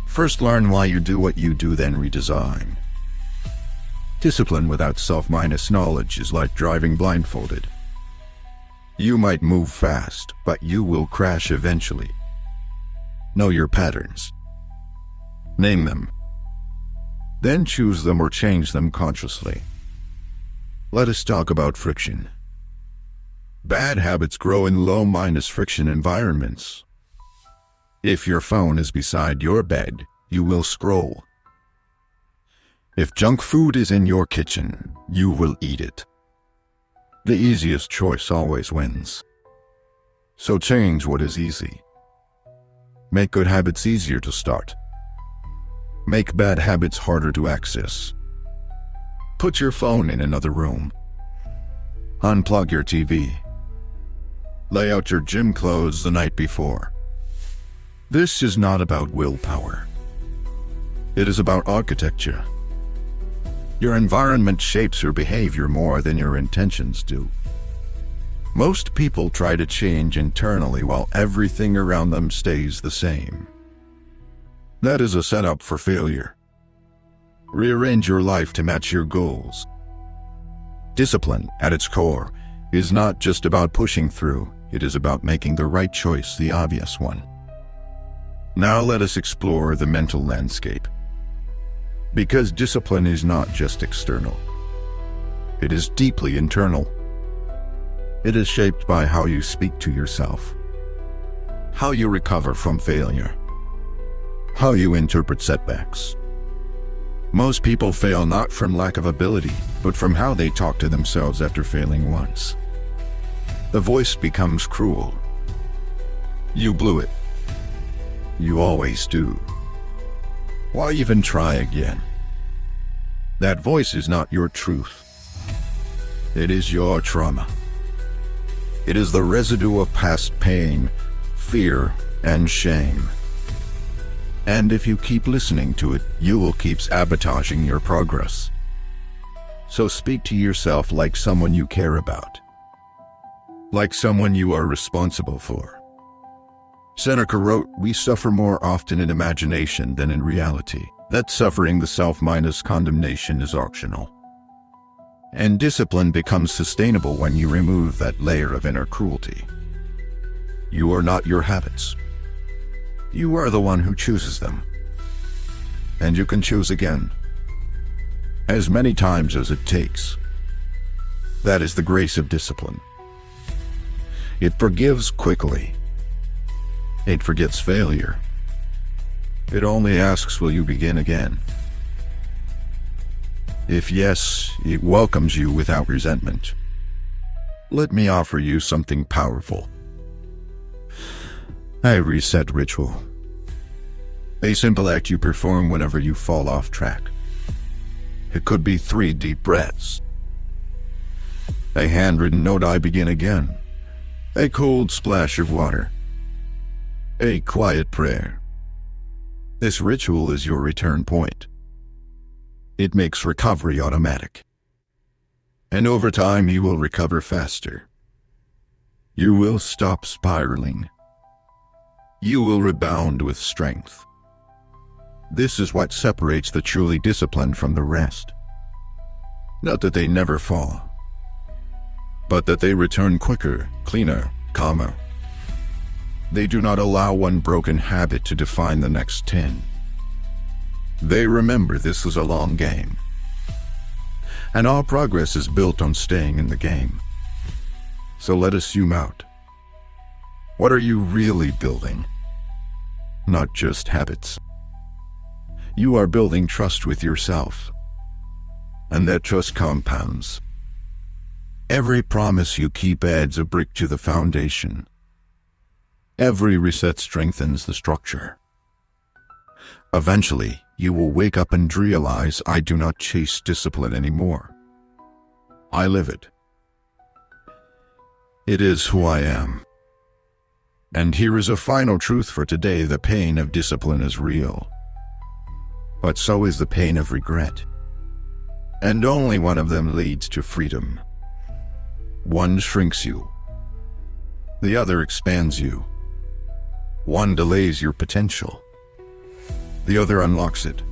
First learn why you do what you do, then redesign. Discipline without self-minus knowledge is like driving blindfolded. You might move fast, but you will crash eventually. Know your patterns. Name them. Then choose them or change them consciously. Let us talk about friction. Bad habits grow in low-minus friction environments. If your phone is beside your bed, you will scroll. If junk food is in your kitchen, you will eat it. The easiest choice always wins. So change what is easy. Make good habits easier to start. Make bad habits harder to access. Put your phone in another room. Unplug your TV. Lay out your gym clothes the night before. This is not about willpower. It is about architecture. Your environment shapes your behavior more than your intentions do. Most people try to change internally while everything around them stays the same. That is a setup for failure. Rearrange your life to match your goals. Discipline, at its core, is not just about pushing through. It is about making the right choice the obvious one. Now let us explore the mental landscape. Because discipline is not just external. It is deeply internal. It is shaped by how you speak to yourself, how you recover from failure, how you interpret setbacks. Most people fail not from lack of ability, but from how they talk to themselves after failing once. The voice becomes cruel. You blew it. You always do. Why even try again? That voice is not your truth. It is your trauma. It is the residue of past pain, fear, and shame. And if you keep listening to it, you will keep sabotaging your progress. So speak to yourself like someone you care about. Like someone you are responsible for. Seneca wrote, "We suffer more often in imagination than in reality. That suffering, the self-minus condemnation, is optional." And discipline becomes sustainable when you remove that layer of inner cruelty. You are not your habits. You are the one who chooses them. And you can choose again. As many times as it takes. That is the grace of discipline. It forgives quickly. It forgets failure. It only asks, will you begin again? If yes, it welcomes you without resentment. Let me offer you something powerful. A reset ritual. A simple act you perform whenever you fall off track. It could be 3 deep breaths, a handwritten note, "I begin again," a cold splash of water, a quiet prayer. This ritual is your return point. It makes recovery automatic. And over time, you will recover faster. You will stop spiraling. You will rebound with strength. This is what separates the truly disciplined from the rest. Not that they never fall, but that they return quicker, cleaner, calmer. They do not allow one broken habit to define the next 10. They remember this is a long game. And all progress is built on staying in the game. So let us zoom out. What are you really building? Not just habits. You are building trust with yourself. And that trust compounds. Every promise you keep adds a brick to the foundation. Every reset strengthens the structure. Eventually, you will wake up and realize, I do not chase discipline anymore. I live it. It is who I am. And here is a final truth for today: the pain of discipline is real. But so is the pain of regret. And only one of them leads to freedom. One shrinks you. The other expands you. One delays your potential. The other unlocks it.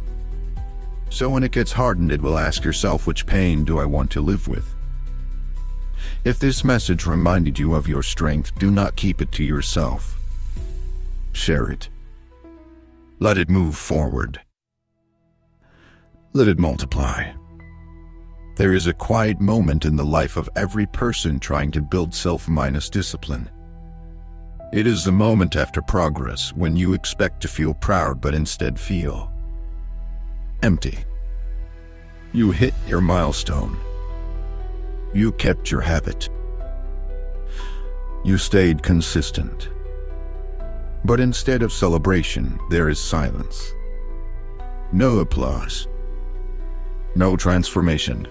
So when it gets hardened, it will ask yourself, which pain do I want to live with? If this message reminded you of your strength, do not keep it to yourself. Share it. Let it move forward. Let it multiply. There is a quiet moment in the life of every person trying to build self-minus discipline. It is the moment after progress when you expect to feel proud but instead feel empty. You hit your milestone. You kept your habit. You stayed consistent. But instead of celebration, there is silence. No applause. No transformation.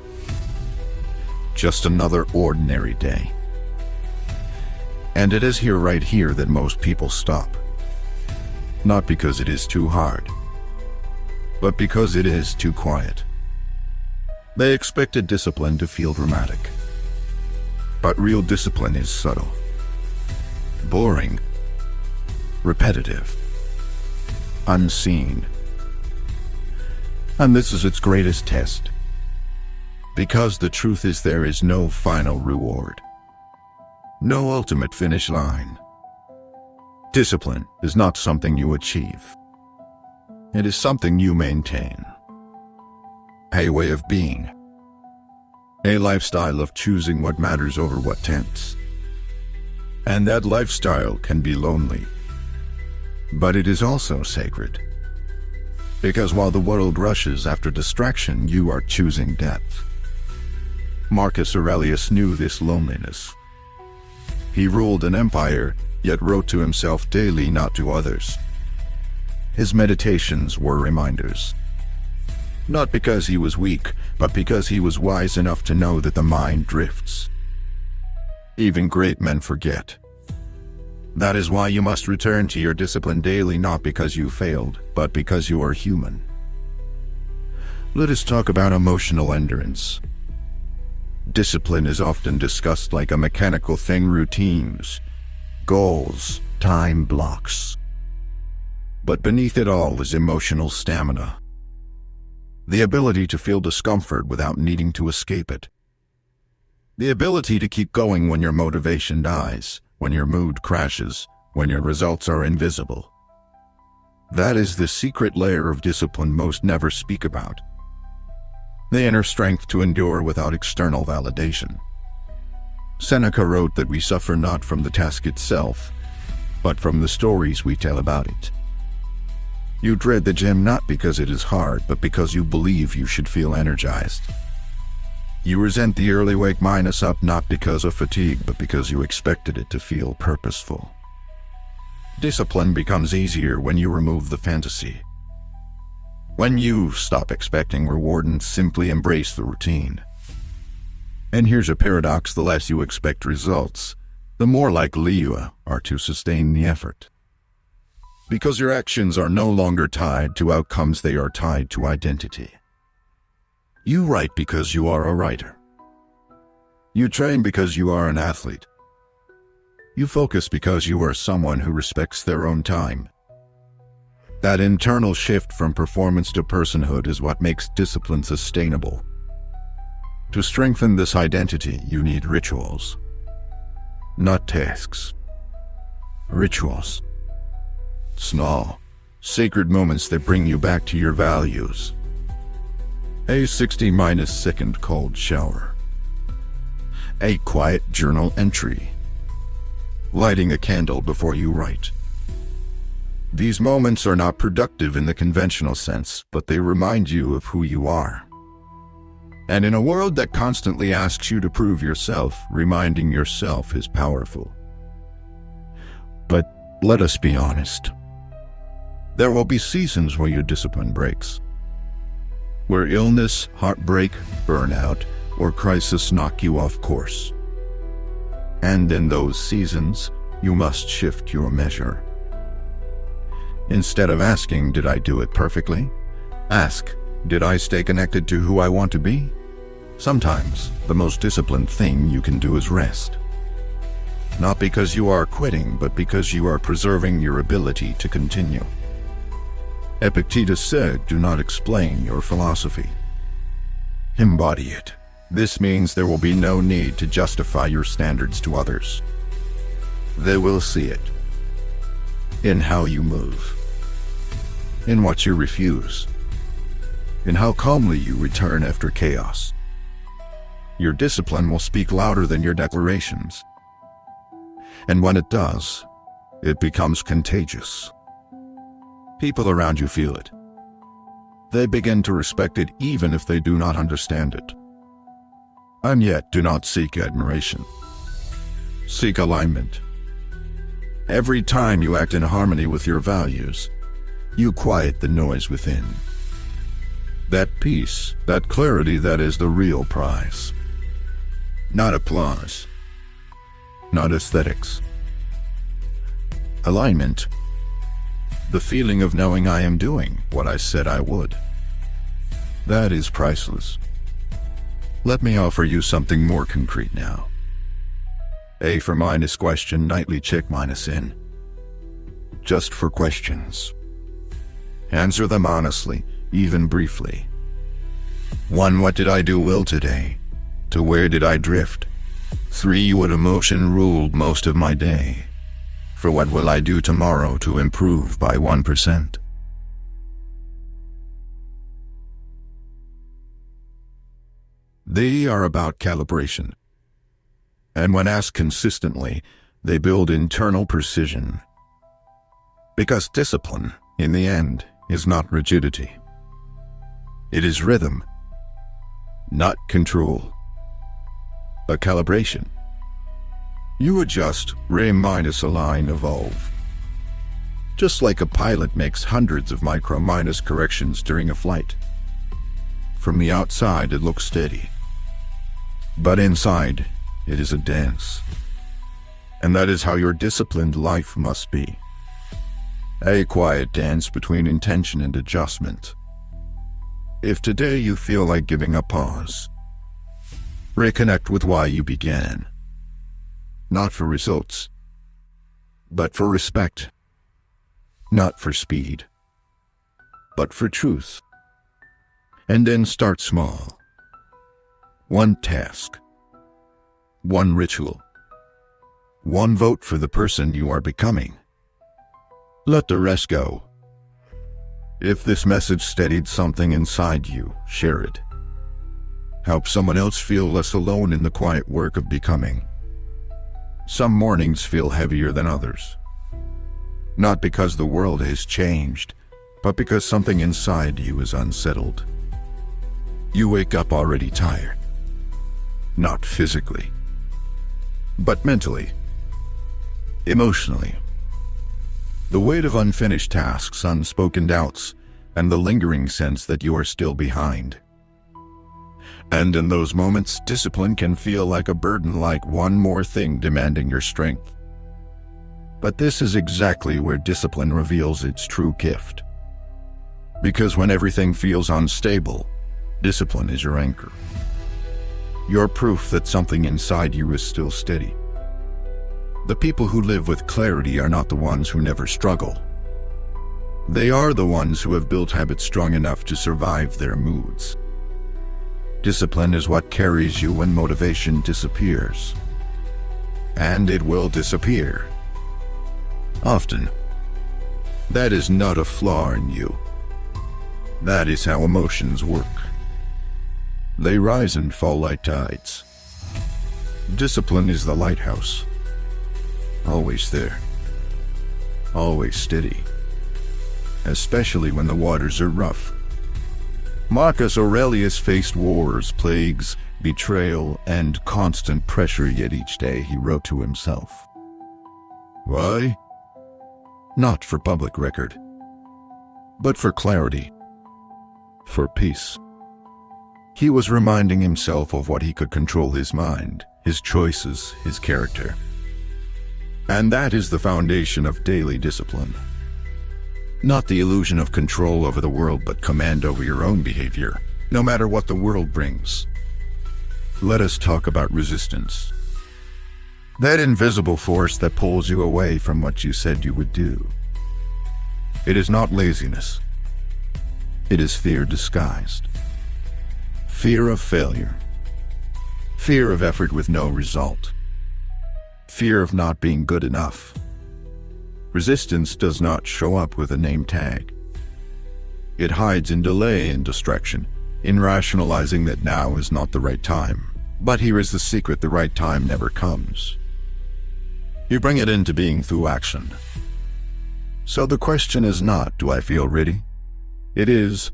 Just another ordinary day. And it is here, right here, that most people stop. Not because it is too hard, but because it is too quiet. They expected discipline to feel dramatic. But real discipline is subtle, boring, repetitive, unseen. And this is its greatest test. Because the truth is, there is no final reward. No ultimate finish line. Discipline is not something you achieve. It is something you maintain. A way of being. A lifestyle of choosing what matters over what tempts. And that lifestyle can be lonely. But it is also sacred. Because while the world rushes after distraction, you are choosing depth. Marcus Aurelius knew this loneliness. He ruled an empire, yet wrote to himself daily, not to others. His meditations were reminders. Not because he was weak, but because he was wise enough to know that the mind drifts. Even great men forget. That is why you must return to your discipline daily, not because you failed, but because you are human. Let us talk about emotional endurance. Discipline is often discussed like a mechanical thing: routines, goals, time blocks. But beneath it all is emotional stamina. The ability to feel discomfort without needing to escape it. The ability to keep going when your motivation dies, when your mood crashes, when your results are invisible. That is the secret layer of discipline most never speak about. The inner strength to endure without external validation. Seneca wrote that we suffer not from the task itself, but from the stories we tell about it. You dread the gym not because it is hard, but because you believe you should feel energized. You resent the early wake minus up not because of fatigue, but because you expected it to feel purposeful. Discipline becomes easier when you remove the fantasy. When you stop expecting reward and simply embrace the routine. And here's a paradox: the less you expect results, the more likely you are to sustain the effort. Because your actions are no longer tied to outcomes, they are tied to identity. You write because you are a writer. You train because you are an athlete. You focus because you are someone who respects their own time. That internal shift from performance to personhood is what makes discipline sustainable. To strengthen this identity, you need rituals. Not tasks. Rituals. Small, sacred moments that bring you back to your values. A 60-second cold shower. A quiet journal entry. Lighting a candle before you write. These moments are not productive in the conventional sense, but they remind you of who you are. And in a world that constantly asks you to prove yourself, reminding yourself is powerful. But let us be honest. There will be seasons where your discipline breaks. Where illness, heartbreak, burnout, or crisis knock you off course. And in those seasons, you must shift your measure. Instead of asking, did I do it perfectly? Ask, did I stay connected to who I want to be? Sometimes, the most disciplined thing you can do is rest. Not because you are quitting, but because you are preserving your ability to continue. Epictetus said, do not explain your philosophy. Embody it. This means there will be no need to justify your standards to others. They will see it. In how you move. In what you refuse. In how calmly you return after chaos. Your discipline will speak louder than your declarations. And when it does, it becomes contagious. People around you feel it. They begin to respect it even if they do not understand it. And yet, do not seek admiration. Seek alignment. Every time you act in harmony with your values, you quiet the noise within. That peace, that clarity, that is the real prize. Not applause. Not aesthetics. Alignment. The feeling of knowing I am doing what I said I would. That is priceless. Let me offer you something more concrete now. A for minus question nightly check minus in. Just for questions. Answer them honestly, even briefly. 1. What did I do well today? 2. Where did I drift? 3. What emotion ruled most of my day? 4. What will I do tomorrow to improve by 1%? They are about calibration. And when asked consistently, they build internal precision. Because discipline, in the end, is not rigidity. It is rhythm, not control. A calibration. You adjust, minus align, evolve. Just like a pilot makes hundreds of micro corrections during a flight. From the outside, it looks steady. But inside, it is a dance. And that is how your disciplined life must be. A quiet dance between intention and adjustment. If today you feel like giving up, pause. Reconnect with why you began. Not for results, but for respect. Not for speed, but for truth. And then start small. One task. One ritual. One vote for the person you are becoming. Let the rest go. If this message steadied something inside you, share it. Help someone else feel less alone in the quiet work of becoming. Some mornings feel heavier than others. Not because the world has changed, but because something inside you is unsettled. You wake up already tired. Not physically, but mentally, emotionally. The weight of unfinished tasks, unspoken doubts, and the lingering sense that you are still behind. And in those moments, discipline can feel like a burden, like one more thing demanding your strength. But this is exactly where discipline reveals its true gift. Because when everything feels unstable, discipline is your anchor. Your proof that something inside you is still steady. The people who live with clarity are not the ones who never struggle. They are the ones who have built habits strong enough to survive their moods. Discipline is what carries you when motivation disappears. And it will disappear. Often. That is not a flaw in you. That is how emotions work. They rise and fall like tides. Discipline is the lighthouse. Always there. Always steady. Especially when the waters are rough. Marcus Aurelius faced wars, plagues, betrayal, and constant pressure, yet each day he wrote to himself. Why? Not for public record, but for clarity, for peace. He was reminding himself of what he could control: his mind, his choices, his character. And that is the foundation of daily discipline. Not the illusion of control over the world, but command over your own behavior, no matter what the world brings. Let us talk about resistance. That invisible force that pulls you away from what you said you would do. It is not laziness. It is fear disguised. Fear of failure. Fear of effort with no result. Fear of not being good enough. Resistance does not show up with a name tag. It hides in delay and distraction, in rationalizing that now is not the right time. But here is the secret: the right time never comes. You bring it into being through action. So the question is not, do I feel ready? It is,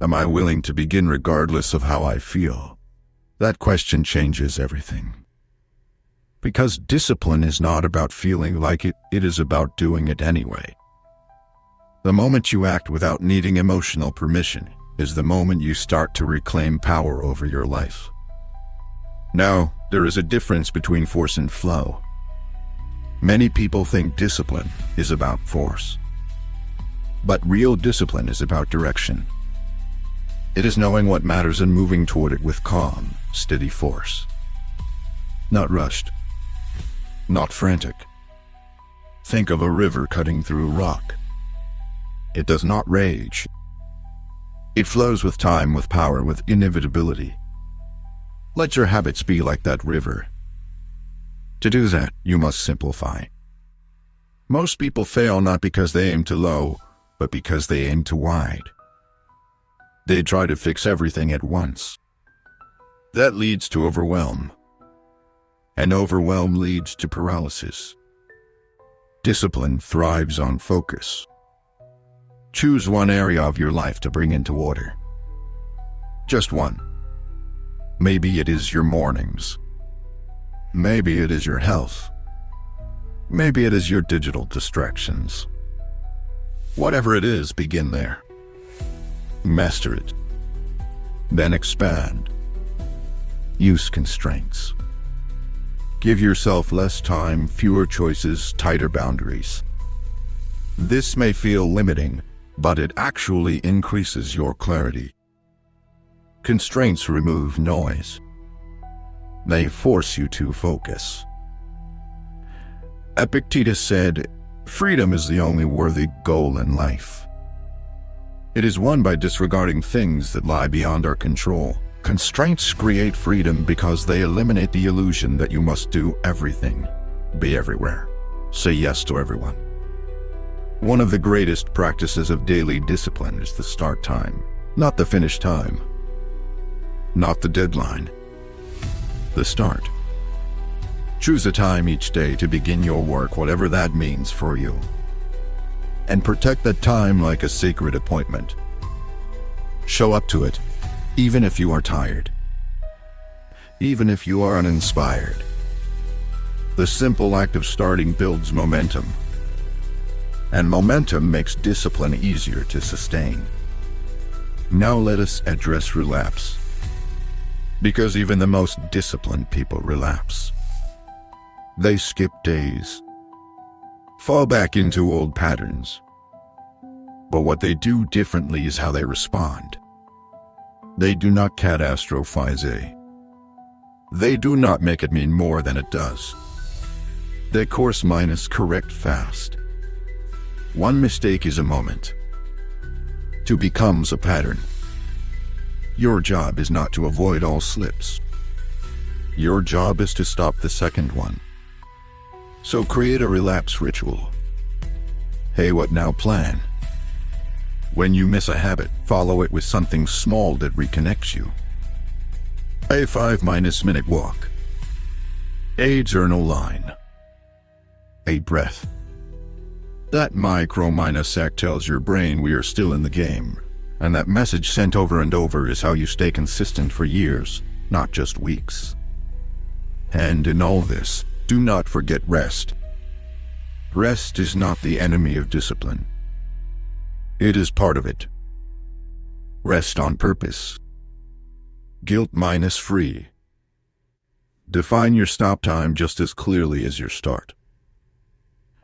am I willing to begin regardless of how I feel? That question changes everything. Because discipline is not about feeling like it, it is about doing it anyway. The moment you act without needing emotional permission is the moment you start to reclaim power over your life. Now, there is a difference between force and flow. Many people think discipline is about force. But real discipline is about direction. It is knowing what matters and moving toward it with calm, steady force. Not rushed. Not frantic. Think of a river cutting through rock. It does not rage. It flows with time, with power, with inevitability. Let your habits be like that river. To do that, you must simplify. Most people fail not because they aim too low, but because they aim too wide. They try to fix everything at once. That leads to overwhelm. And overwhelm leads to paralysis. Discipline thrives on focus. Choose one area of your life to bring into order. Just one. Maybe it is your mornings. Maybe it is your health. Maybe it is your digital distractions. Whatever it is, begin there. Master it. Then expand. Use constraints. Give yourself less time, fewer choices, tighter boundaries. This may feel limiting, but it actually increases your clarity. Constraints remove noise. They force you to focus. Epictetus said, "Freedom is the only worthy goal in life. It is won by disregarding things that lie beyond our control." Constraints create freedom because they eliminate the illusion that you must do everything, be everywhere, say yes to everyone. One of the greatest practices of daily discipline is the start time, not the finish time, not the deadline, the start. Choose a time each day to begin your work, whatever that means for you. and protect that time like a sacred appointment. Show up to it, even if you are tired, even if you are uninspired. The simple act of starting builds momentum, and momentum makes discipline easier to sustain. Now let us address relapse, because even the most disciplined people relapse. They skip days, fall back into old patterns. But what they do differently is how they respond. They do not catastrophize it. They do not make it mean more than it does. They course correct fast. One mistake is a moment. Two becomes a pattern. Your job is not to avoid all slips. Your job is to stop the second one. So create a relapse ritual. Hey, what now plan? When you miss a habit, follow it with something small that reconnects you. A 5-minute walk. A journal line. A breath. That micro-sec tells your brain we are still in the game, and that message sent over and over is how you stay consistent for years, not just weeks. And in all this, do not forget rest. Rest is not the enemy of discipline. It is part of it. Rest on purpose. Guilt-free. Define your stop time just as clearly as your start.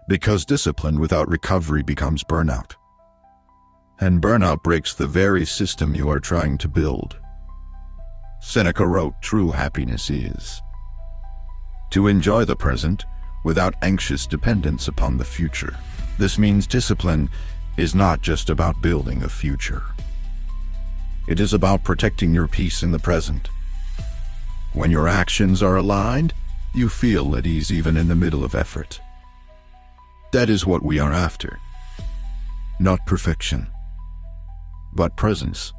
Because discipline without recovery becomes burnout. And burnout breaks the very system you are trying to build. Seneca wrote, "True happiness is to enjoy the present without anxious dependence upon the future." This means discipline is not just about building a future. It is about protecting your peace in the present. When your actions are aligned, you feel at ease even in the middle of effort. That is what we are after. Not perfection, but presence.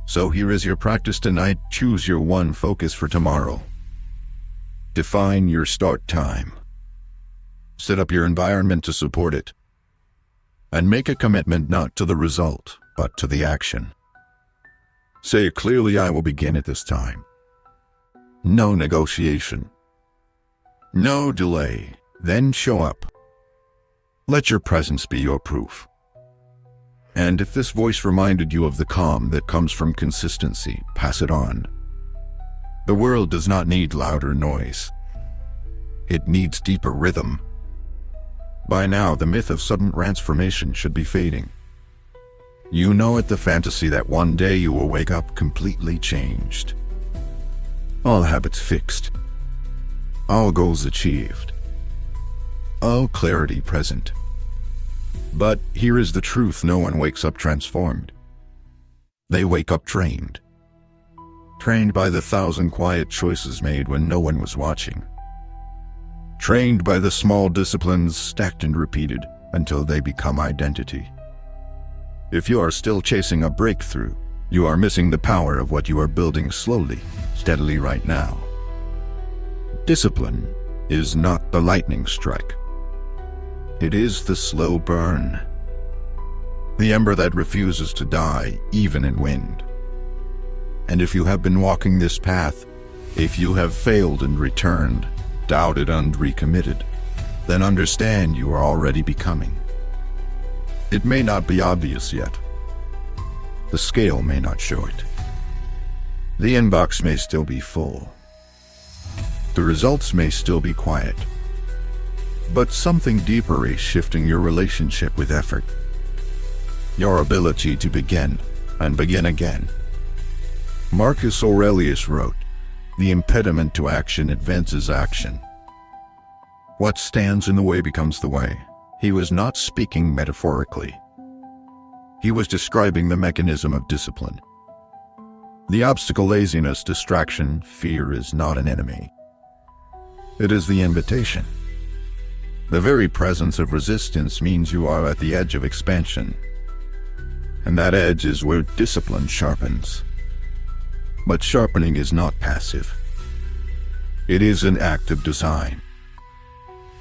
So here is your practice tonight. Choose your one focus for tomorrow. Define your start time. Set up your environment to support it. And make a commitment not to the result, but to the action. Say clearly, I will begin at this time. No negotiation. No delay. Then show up. Let your presence be your proof. And if this voice reminded you of the calm that comes from consistency, pass it on. The world does not need louder noise. It needs deeper rhythm. By now, the myth of sudden transformation should be fading. You know it, the fantasy that one day you will wake up completely changed. All habits fixed. All goals achieved. All clarity present. But here is the truth: no one wakes up transformed. They wake up trained. Trained by the 1,000 quiet choices made when no one was watching. Trained by the small disciplines stacked and repeated until they become identity. If you are still chasing a breakthrough, you are missing the power of what you are building slowly, steadily right now. Discipline is not the lightning strike. It is the slow burn. The ember that refuses to die, even in wind. And if you have been walking this path, if you have failed and returned, doubted and recommitted, then understand you are already becoming. It may not be obvious yet. The scale may not show it. The inbox may still be full. The results may still be quiet. But something deeper is shifting: your relationship with effort. Your ability to begin and begin again. Marcus Aurelius wrote, "The impediment to action advances action. What stands in the way becomes the way." He was not speaking metaphorically. He was describing the mechanism of discipline. The obstacle, laziness, distraction, fear is not an enemy. It is the invitation. The very presence of resistance means you are at the edge of expansion. And that edge is where discipline sharpens. But sharpening is not passive. It is an act of design.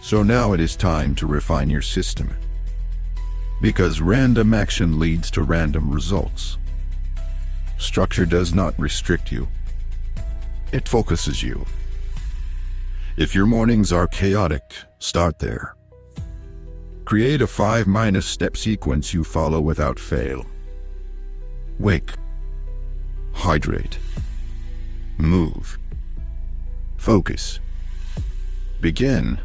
So now it is time to refine your system. Because random action leads to random results. Structure does not restrict you. It focuses you. If your mornings are chaotic, start there. Create a 5-step sequence you follow without fail. Wake. Hydrate. Move. Focus. Begin.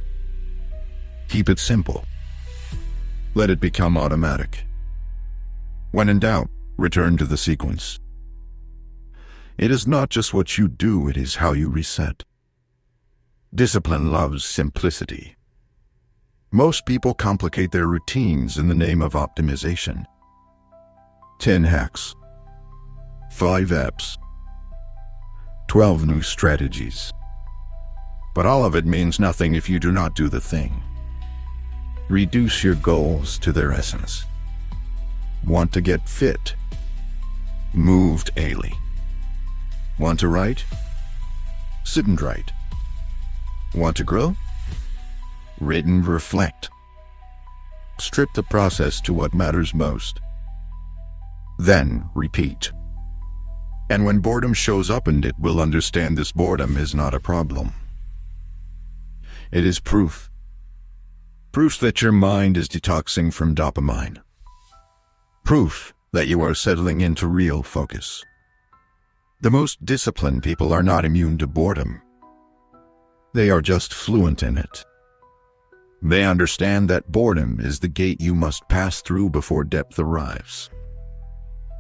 Keep it simple. Let it become automatic. When in doubt, return to the sequence. It is not just what you do, it is how you reset. Discipline loves simplicity. Most people complicate their routines in the name of optimization. 10 hacks. 5 apps. 12 new strategies. But all of it means nothing if you do not do the thing. Reduce your goals to their essence. Want to get fit? Move daily. Want to write? Sit and write. Want to grow? Read and reflect. Strip the process to what matters most. Then repeat. And when boredom shows up, and it will understand this boredom is not a problem. It is proof. Proof that your mind is detoxing from dopamine. Proof that you are settling into real focus. The most disciplined people are not immune to boredom. They are just fluent in it. They understand that boredom is the gate you must pass through before depth arrives.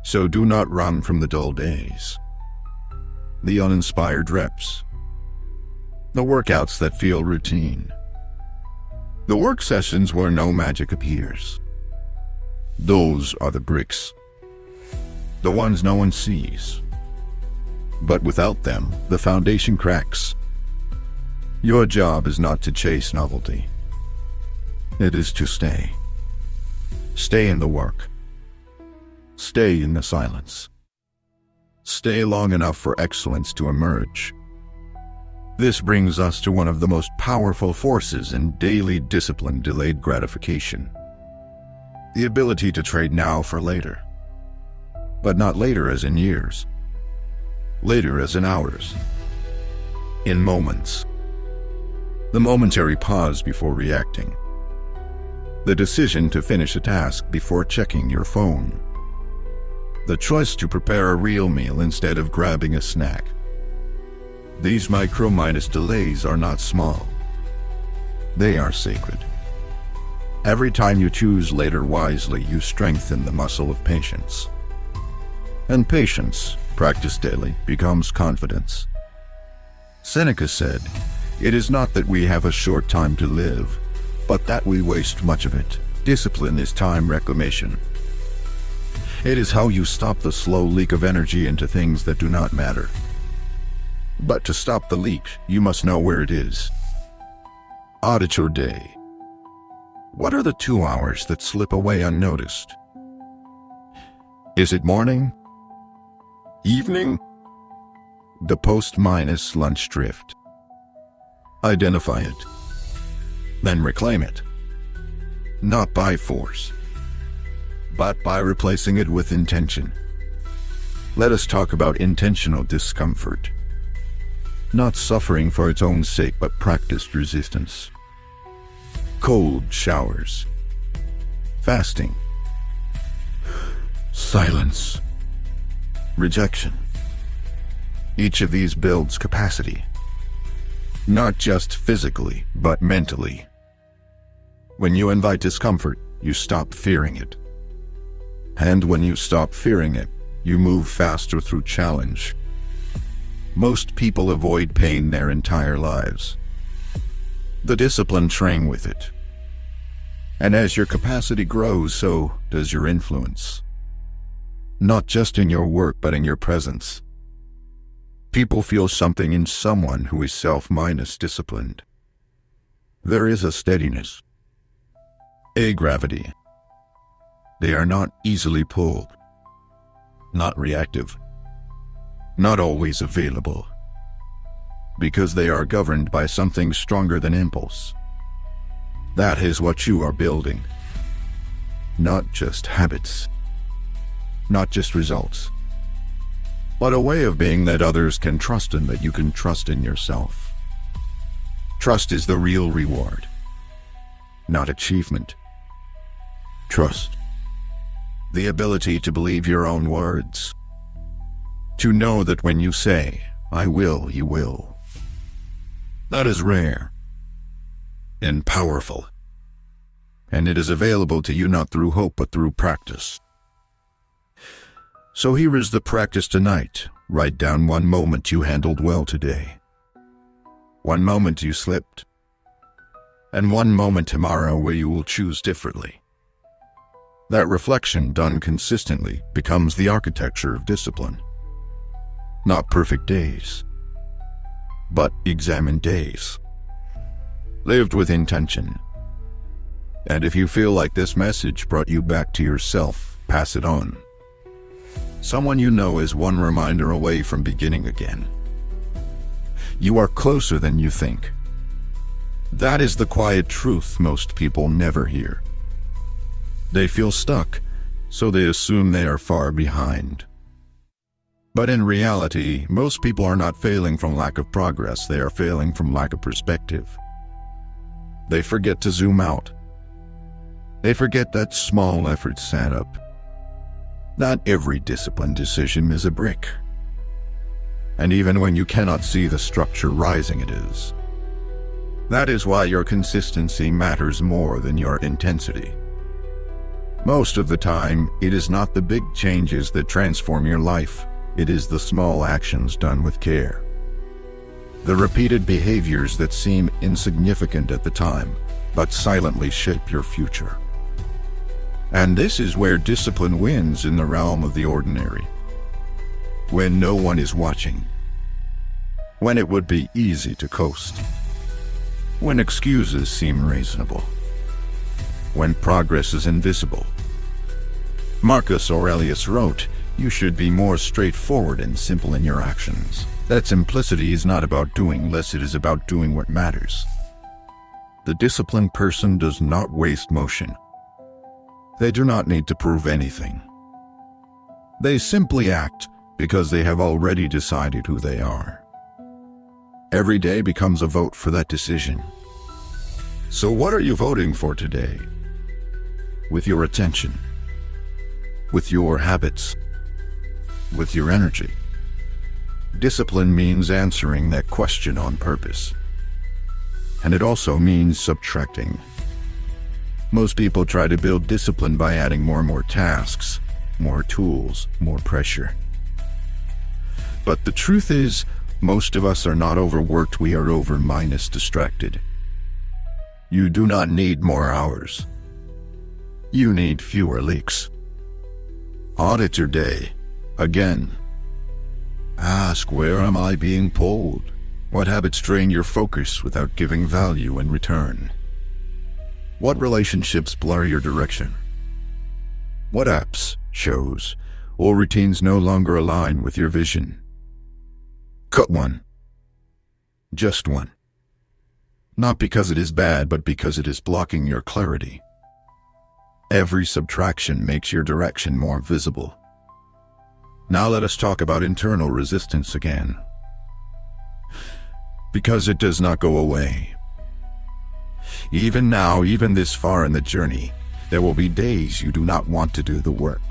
So do not run from the dull days, the uninspired reps, the workouts that feel routine, the work sessions where no magic appears. Those are the bricks, the ones no one sees. But without them, the foundation cracks. Your job is not to chase novelty. It is to stay. Stay in the work. Stay in the silence. Stay long enough for excellence to emerge. This brings us to one of the most powerful forces in daily discipline: delayed gratification. The ability to trade now for later. But not later as in years. Later as in hours. In moments. The momentary pause before reacting. The decision to finish a task before checking your phone. The choice to prepare a real meal instead of grabbing a snack. These micro-delays are not small. They are sacred. Every time you choose later wisely, you strengthen the muscle of patience. And patience, practiced daily, becomes confidence. Seneca said, "It is not that we have a short time to live, but that we waste much of it." Discipline is time reclamation. It is how you stop the slow leak of energy into things that do not matter. But to stop the leak, you must know where it is. Audit your day. What are the 2 hours that slip away unnoticed? Is it morning? Evening? The post-lunch drift. Identify it. Then reclaim it. Not by force, but by replacing it with intention. Let us talk about intentional discomfort. Not suffering for its own sake, but practiced resistance. Cold showers. Fasting. Silence. Rejection. Each of these builds capacity. Not just physically, but mentally. When you invite discomfort, you stop fearing it. And when you stop fearing it, you move faster through challenge. Most people avoid pain their entire lives. The discipline train with it. And as your capacity grows, so does your influence. Not just in your work, but in your presence. People feel something in someone who is self-disciplined. There is a steadiness, a gravity. They are not easily pulled, not reactive, not always available, because they are governed by something stronger than impulse. That is what you are building. not just habits, not just results, but a way of being that others can trust in, that you can trust in yourself. Trust is the real reward, not achievement. Trust. The ability to believe your own words. To know that when you say, "I will," you will. That is rare and powerful. And it is available to you not through hope but through practice. So here is the practice tonight. Write down one moment you handled well today, one moment you slipped, and one moment tomorrow where you will choose differently. That reflection done consistently becomes the architecture of discipline. Not perfect days, but examined days, lived with intention. And if you feel like this message brought you back to yourself, pass it on. Someone you know is one reminder away from beginning again. You are closer than you think. That is the quiet truth most people never hear. They feel stuck, so they assume they are far behind. But in reality, most people are not failing from lack of progress, they are failing from lack of perspective. They forget to zoom out. They forget that small efforts add up. Not every disciplined decision is a brick. And even when you cannot see the structure rising, it is. That is why your consistency matters more than your intensity. Most of the time, it is not the big changes that transform your life. It is the small actions done with care. The repeated behaviors that seem insignificant at the time, but silently shape your future. And this is where discipline wins in the realm of the ordinary. When no one is watching. When it would be easy to coast. When excuses seem reasonable. When progress is invisible. Marcus Aurelius wrote, "You should be more straightforward and simple in your actions." That simplicity is not about doing less, it is about doing what matters. The disciplined person does not waste motion. They do not need to prove anything. They simply act because they have already decided who they are. Every day becomes a vote for that decision. So what are you voting for today? With your attention, with your habits, with your energy. Discipline means answering that question on purpose. And it also means subtracting. Most people try to build discipline by adding more and more tasks, more tools, more pressure. But the truth is, most of us are not overworked, we are over-distracted. You do not need more hours. You need fewer leaks. Audit your day. Again. Ask, where am I being pulled? What habits drain your focus without giving value in return? What relationships blur your direction? What apps, shows, or routines no longer align with your vision? Cut one. Just one. Not because it is bad, but because it is blocking your clarity. Every subtraction makes your direction more visible. Now let us talk about internal resistance again. Because it does not go away. Even now, even this far in the journey, there will be days you do not want to do the work.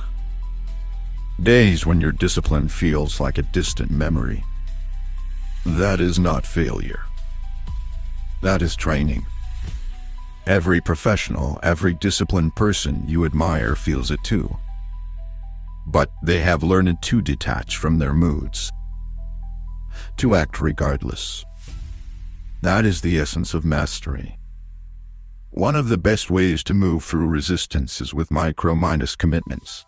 Days when your discipline feels like a distant memory. That is not failure. That is training. Every professional, every disciplined person you admire feels it too. But they have learned to detach from their moods. To act regardless. That is the essence of mastery. One of the best ways to move through resistance is with micro-commitments.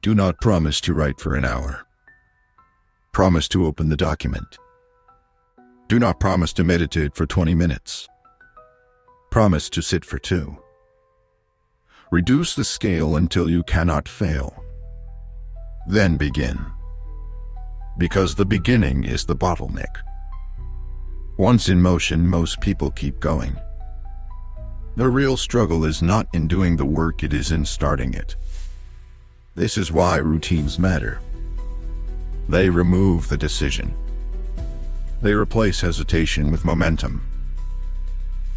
Do not promise to write for an hour. Promise to open the document. Do not promise to meditate for 20 minutes. Promise to sit for 2. Reduce the scale until you cannot fail. Then begin. Because the beginning is the bottleneck. Once in motion, most people keep going. The real struggle is not in doing the work, it is in starting it. This is why routines matter. They remove the decision. They replace hesitation with momentum.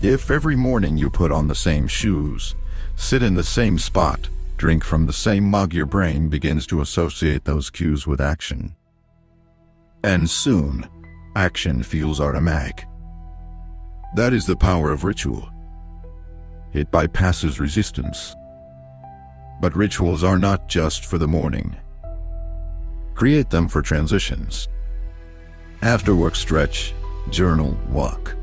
If every morning you put on the same shoes, sit in the same spot, drink from the same mug, your brain begins to associate those cues with action. And soon, action feels automatic. That is the power of ritual. It bypasses resistance. But rituals are not just for the morning. Create them for transitions. After work, stretch, journal, walk.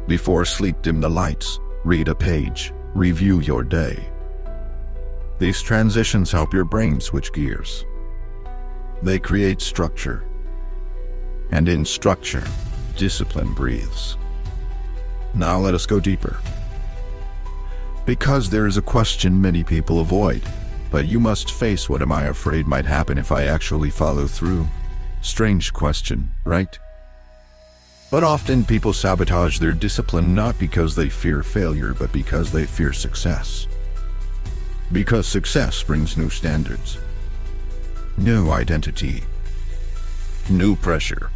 Before sleep, dim the lights, read a page, review your day. These transitions help your brain switch gears. They create structure. And in structure, discipline breathes. Now let us go deeper. Because there is a question many people avoid, but you must face. What am I afraid might happen if I actually follow through? Strange question, right? But often people sabotage their discipline not because they fear failure, but because they fear success. Because success brings new standards, new identity, new pressure.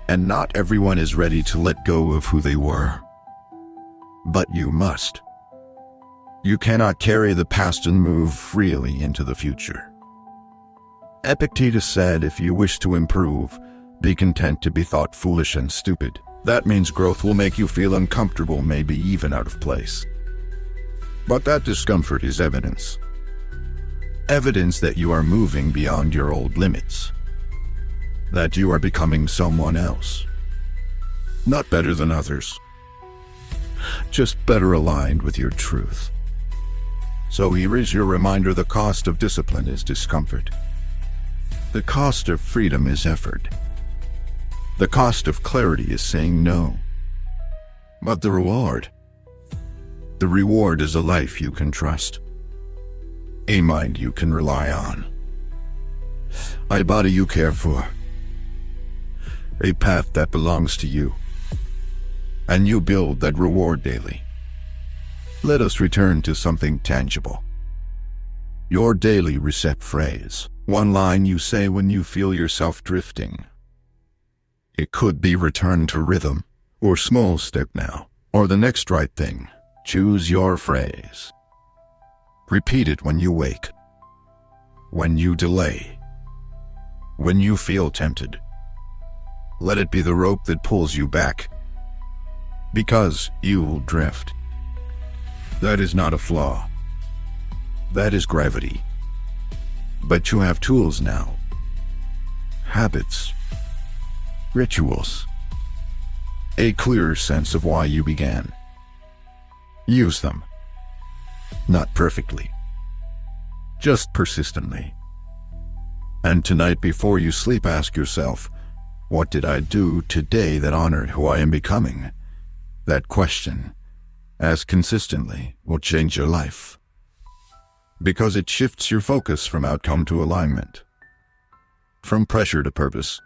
And not everyone is ready to let go of who they were. But you must. You cannot carry the past and move freely into the future. Epictetus said, if you wish to improve, be content to be thought foolish and stupid. That means growth will make you feel uncomfortable, maybe even out of place. But that discomfort is evidence. Evidence that you are moving beyond your old limits. That you are becoming someone else. Not better than others. Just better aligned with your truth. So here is your reminder: the cost of discipline is discomfort. The cost of freedom is effort. The cost of clarity is saying no. But the reward is a life you can trust. A mind you can rely on. A body you care for. A path that belongs to you. And you build that reward daily. Let us return to something tangible. Your daily reset phrase. One line you say when you feel yourself drifting. It could be return to rhythm, or small step now, or the next right thing. Choose your phrase. Repeat it when you wake. When you delay. When you feel tempted. Let it be the rope that pulls you back. Because you will drift. That is not a flaw. That is gravity. But you have tools now. Habits. Rituals. A clearer sense of why you began. Use them. Not perfectly. Just persistently. And tonight before you sleep, ask yourself, what did I do today that honored who I am becoming? That question, as consistently, will change your life. Because it shifts your focus from outcome to alignment. From pressure to purpose.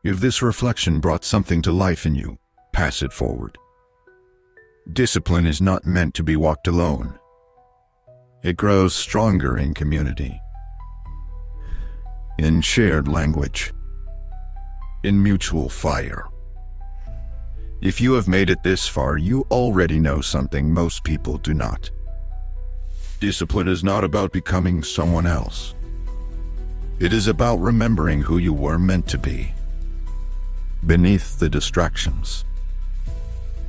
If this reflection brought something to life in you, pass it forward. Discipline is not meant to be walked alone. It grows stronger in community. In shared language. In mutual fire. If you have made it this far, you already know something most people do not. Discipline is not about becoming someone else. It is about remembering who you were meant to be. Beneath the distractions.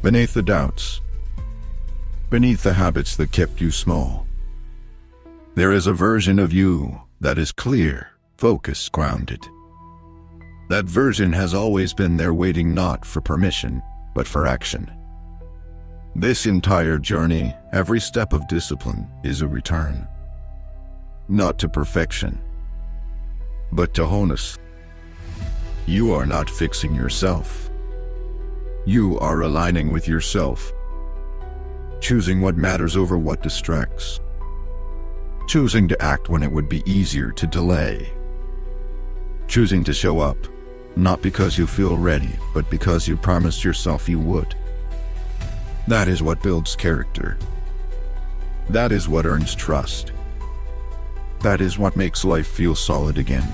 Beneath the doubts. Beneath the habits that kept you small. There is a version of you that is clear, focused, grounded. That version has always been there, waiting not for permission, but for action. This entire journey, every step of discipline, is a return. Not to perfection, but to wholeness. You are not fixing yourself. You are aligning with yourself. Choosing what matters over what distracts. Choosing to act when it would be easier to delay. Choosing to show up, not because you feel ready, but because you promised yourself you would. That is what builds character. That is what earns trust. That is what makes life feel solid again.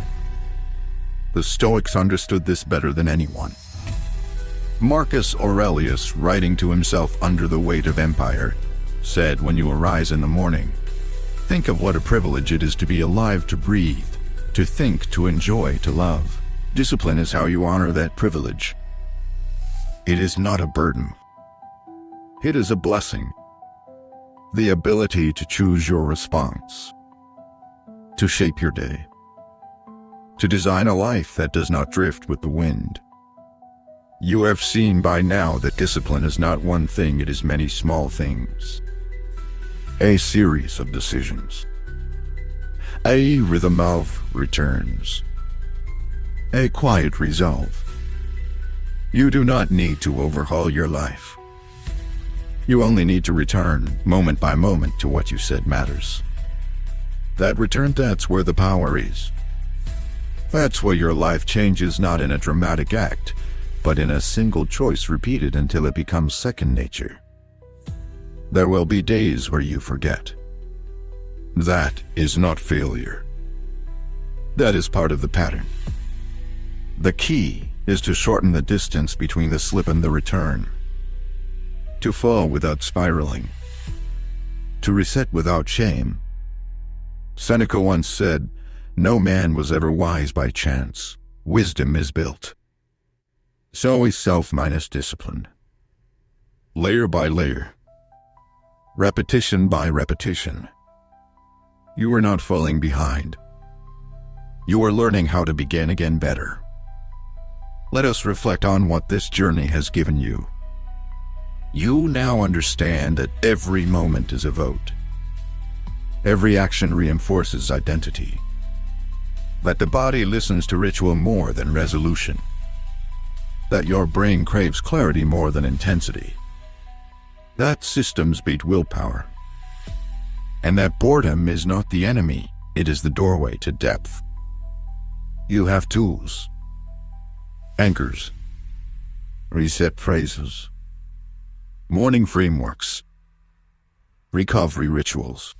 The Stoics understood this better than anyone. Marcus Aurelius, writing to himself under the weight of empire, said, "When you arise in the morning, think of what a privilege it is to be alive, to breathe, to think, to enjoy, to love. Discipline is how you honor that privilege. It is not a burden. It is a blessing. The ability to choose your response, to shape your day, to design a life that does not drift with the wind." You have seen by now that discipline is not one thing, it is many small things. A series of decisions. A rhythm of returns. A quiet resolve. You do not need to overhaul your life. You only need to return, moment by moment, to what you said matters. That return, that's where the power is. That's where your life changes, not in a dramatic act, but in a single choice repeated until it becomes second nature. There will be days where you forget. That is not failure. That is part of the pattern. The key is to shorten the distance between the slip and the return. To fall without spiraling. To reset without shame. Seneca once said, "No man was ever wise by chance. Wisdom is built." So is self minus discipline. Layer by layer. Repetition by repetition. You are not falling behind. You are learning how to begin again better. Let us reflect on what this journey has given you. You now understand that every moment is a vote. Every action reinforces identity. That the body listens to ritual more than resolution. That your brain craves clarity more than intensity. That systems beat willpower. And that boredom is not the enemy, it is the doorway to depth. You have tools, anchors, reset phrases, morning frameworks, recovery rituals.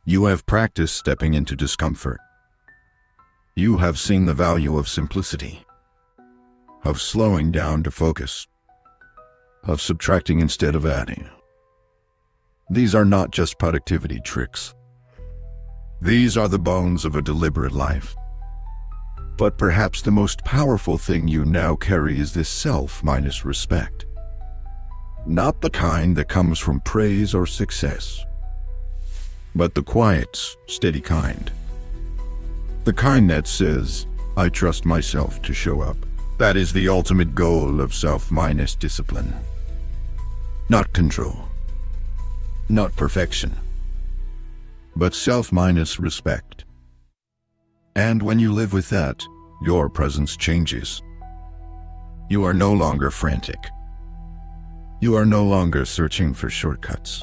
You have practiced stepping into discomfort. You have seen the value of simplicity, of slowing down to focus, of subtracting instead of adding. These are not just productivity tricks. These are the bones of a deliberate life. But perhaps the most powerful thing you now carry is this self minus respect. Not the kind that comes from praise or success, but the quiet, steady kind. The kind that says, "I trust myself to show up." That is the ultimate goal of self-minus discipline. Not control. Not perfection. But self-minus respect. And when you live with that, your presence changes. You are no longer frantic. You are no longer searching for shortcuts.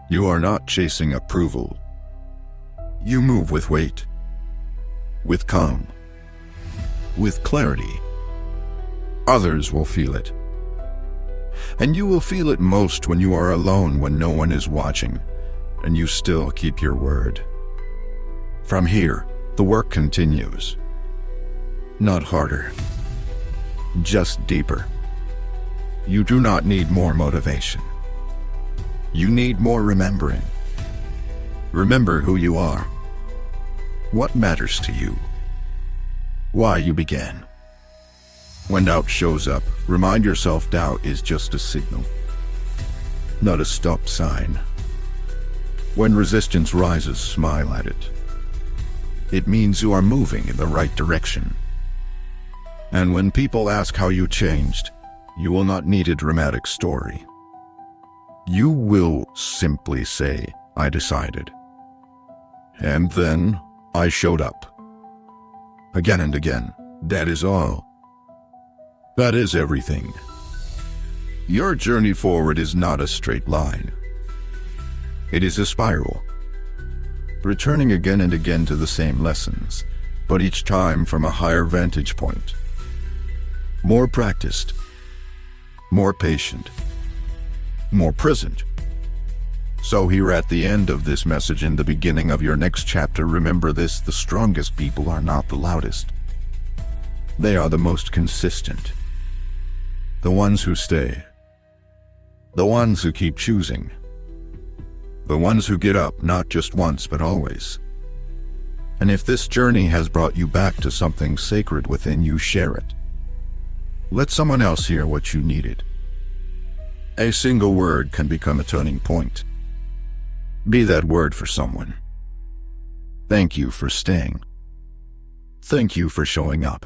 You are not chasing approval. You move with weight, with calm, with clarity. Others will feel it. And you will feel it most when you are alone, when no one is watching, and you still keep your word. From here, the work continues. Not harder, just deeper. You do not need more motivation. You need more remembering. Remember who you are, what matters to you, why you began. When doubt shows up, remind yourself doubt is just a signal, not a stop sign. When resistance rises, smile at it. It means you are moving in the right direction. And when people ask how you changed, you will not need a dramatic story. You will simply say, "I decided. And then I showed up." Again and again. That is all. That is everything. Your journey forward is not a straight line. It is a spiral. Returning again and again to the same lessons, but each time from a higher vantage point. More practiced, more patient, more present. So here at the end of this message, in the beginning of your next chapter, remember this: the strongest people are not the loudest. They are the most consistent. The ones who stay. The ones who keep choosing. The ones who get up not just once but always. And if this journey has brought you back to something sacred within you, share it. Let someone else hear what you needed. A single word can become a turning point. Be that word for someone. Thank you for staying. Thank you for showing up.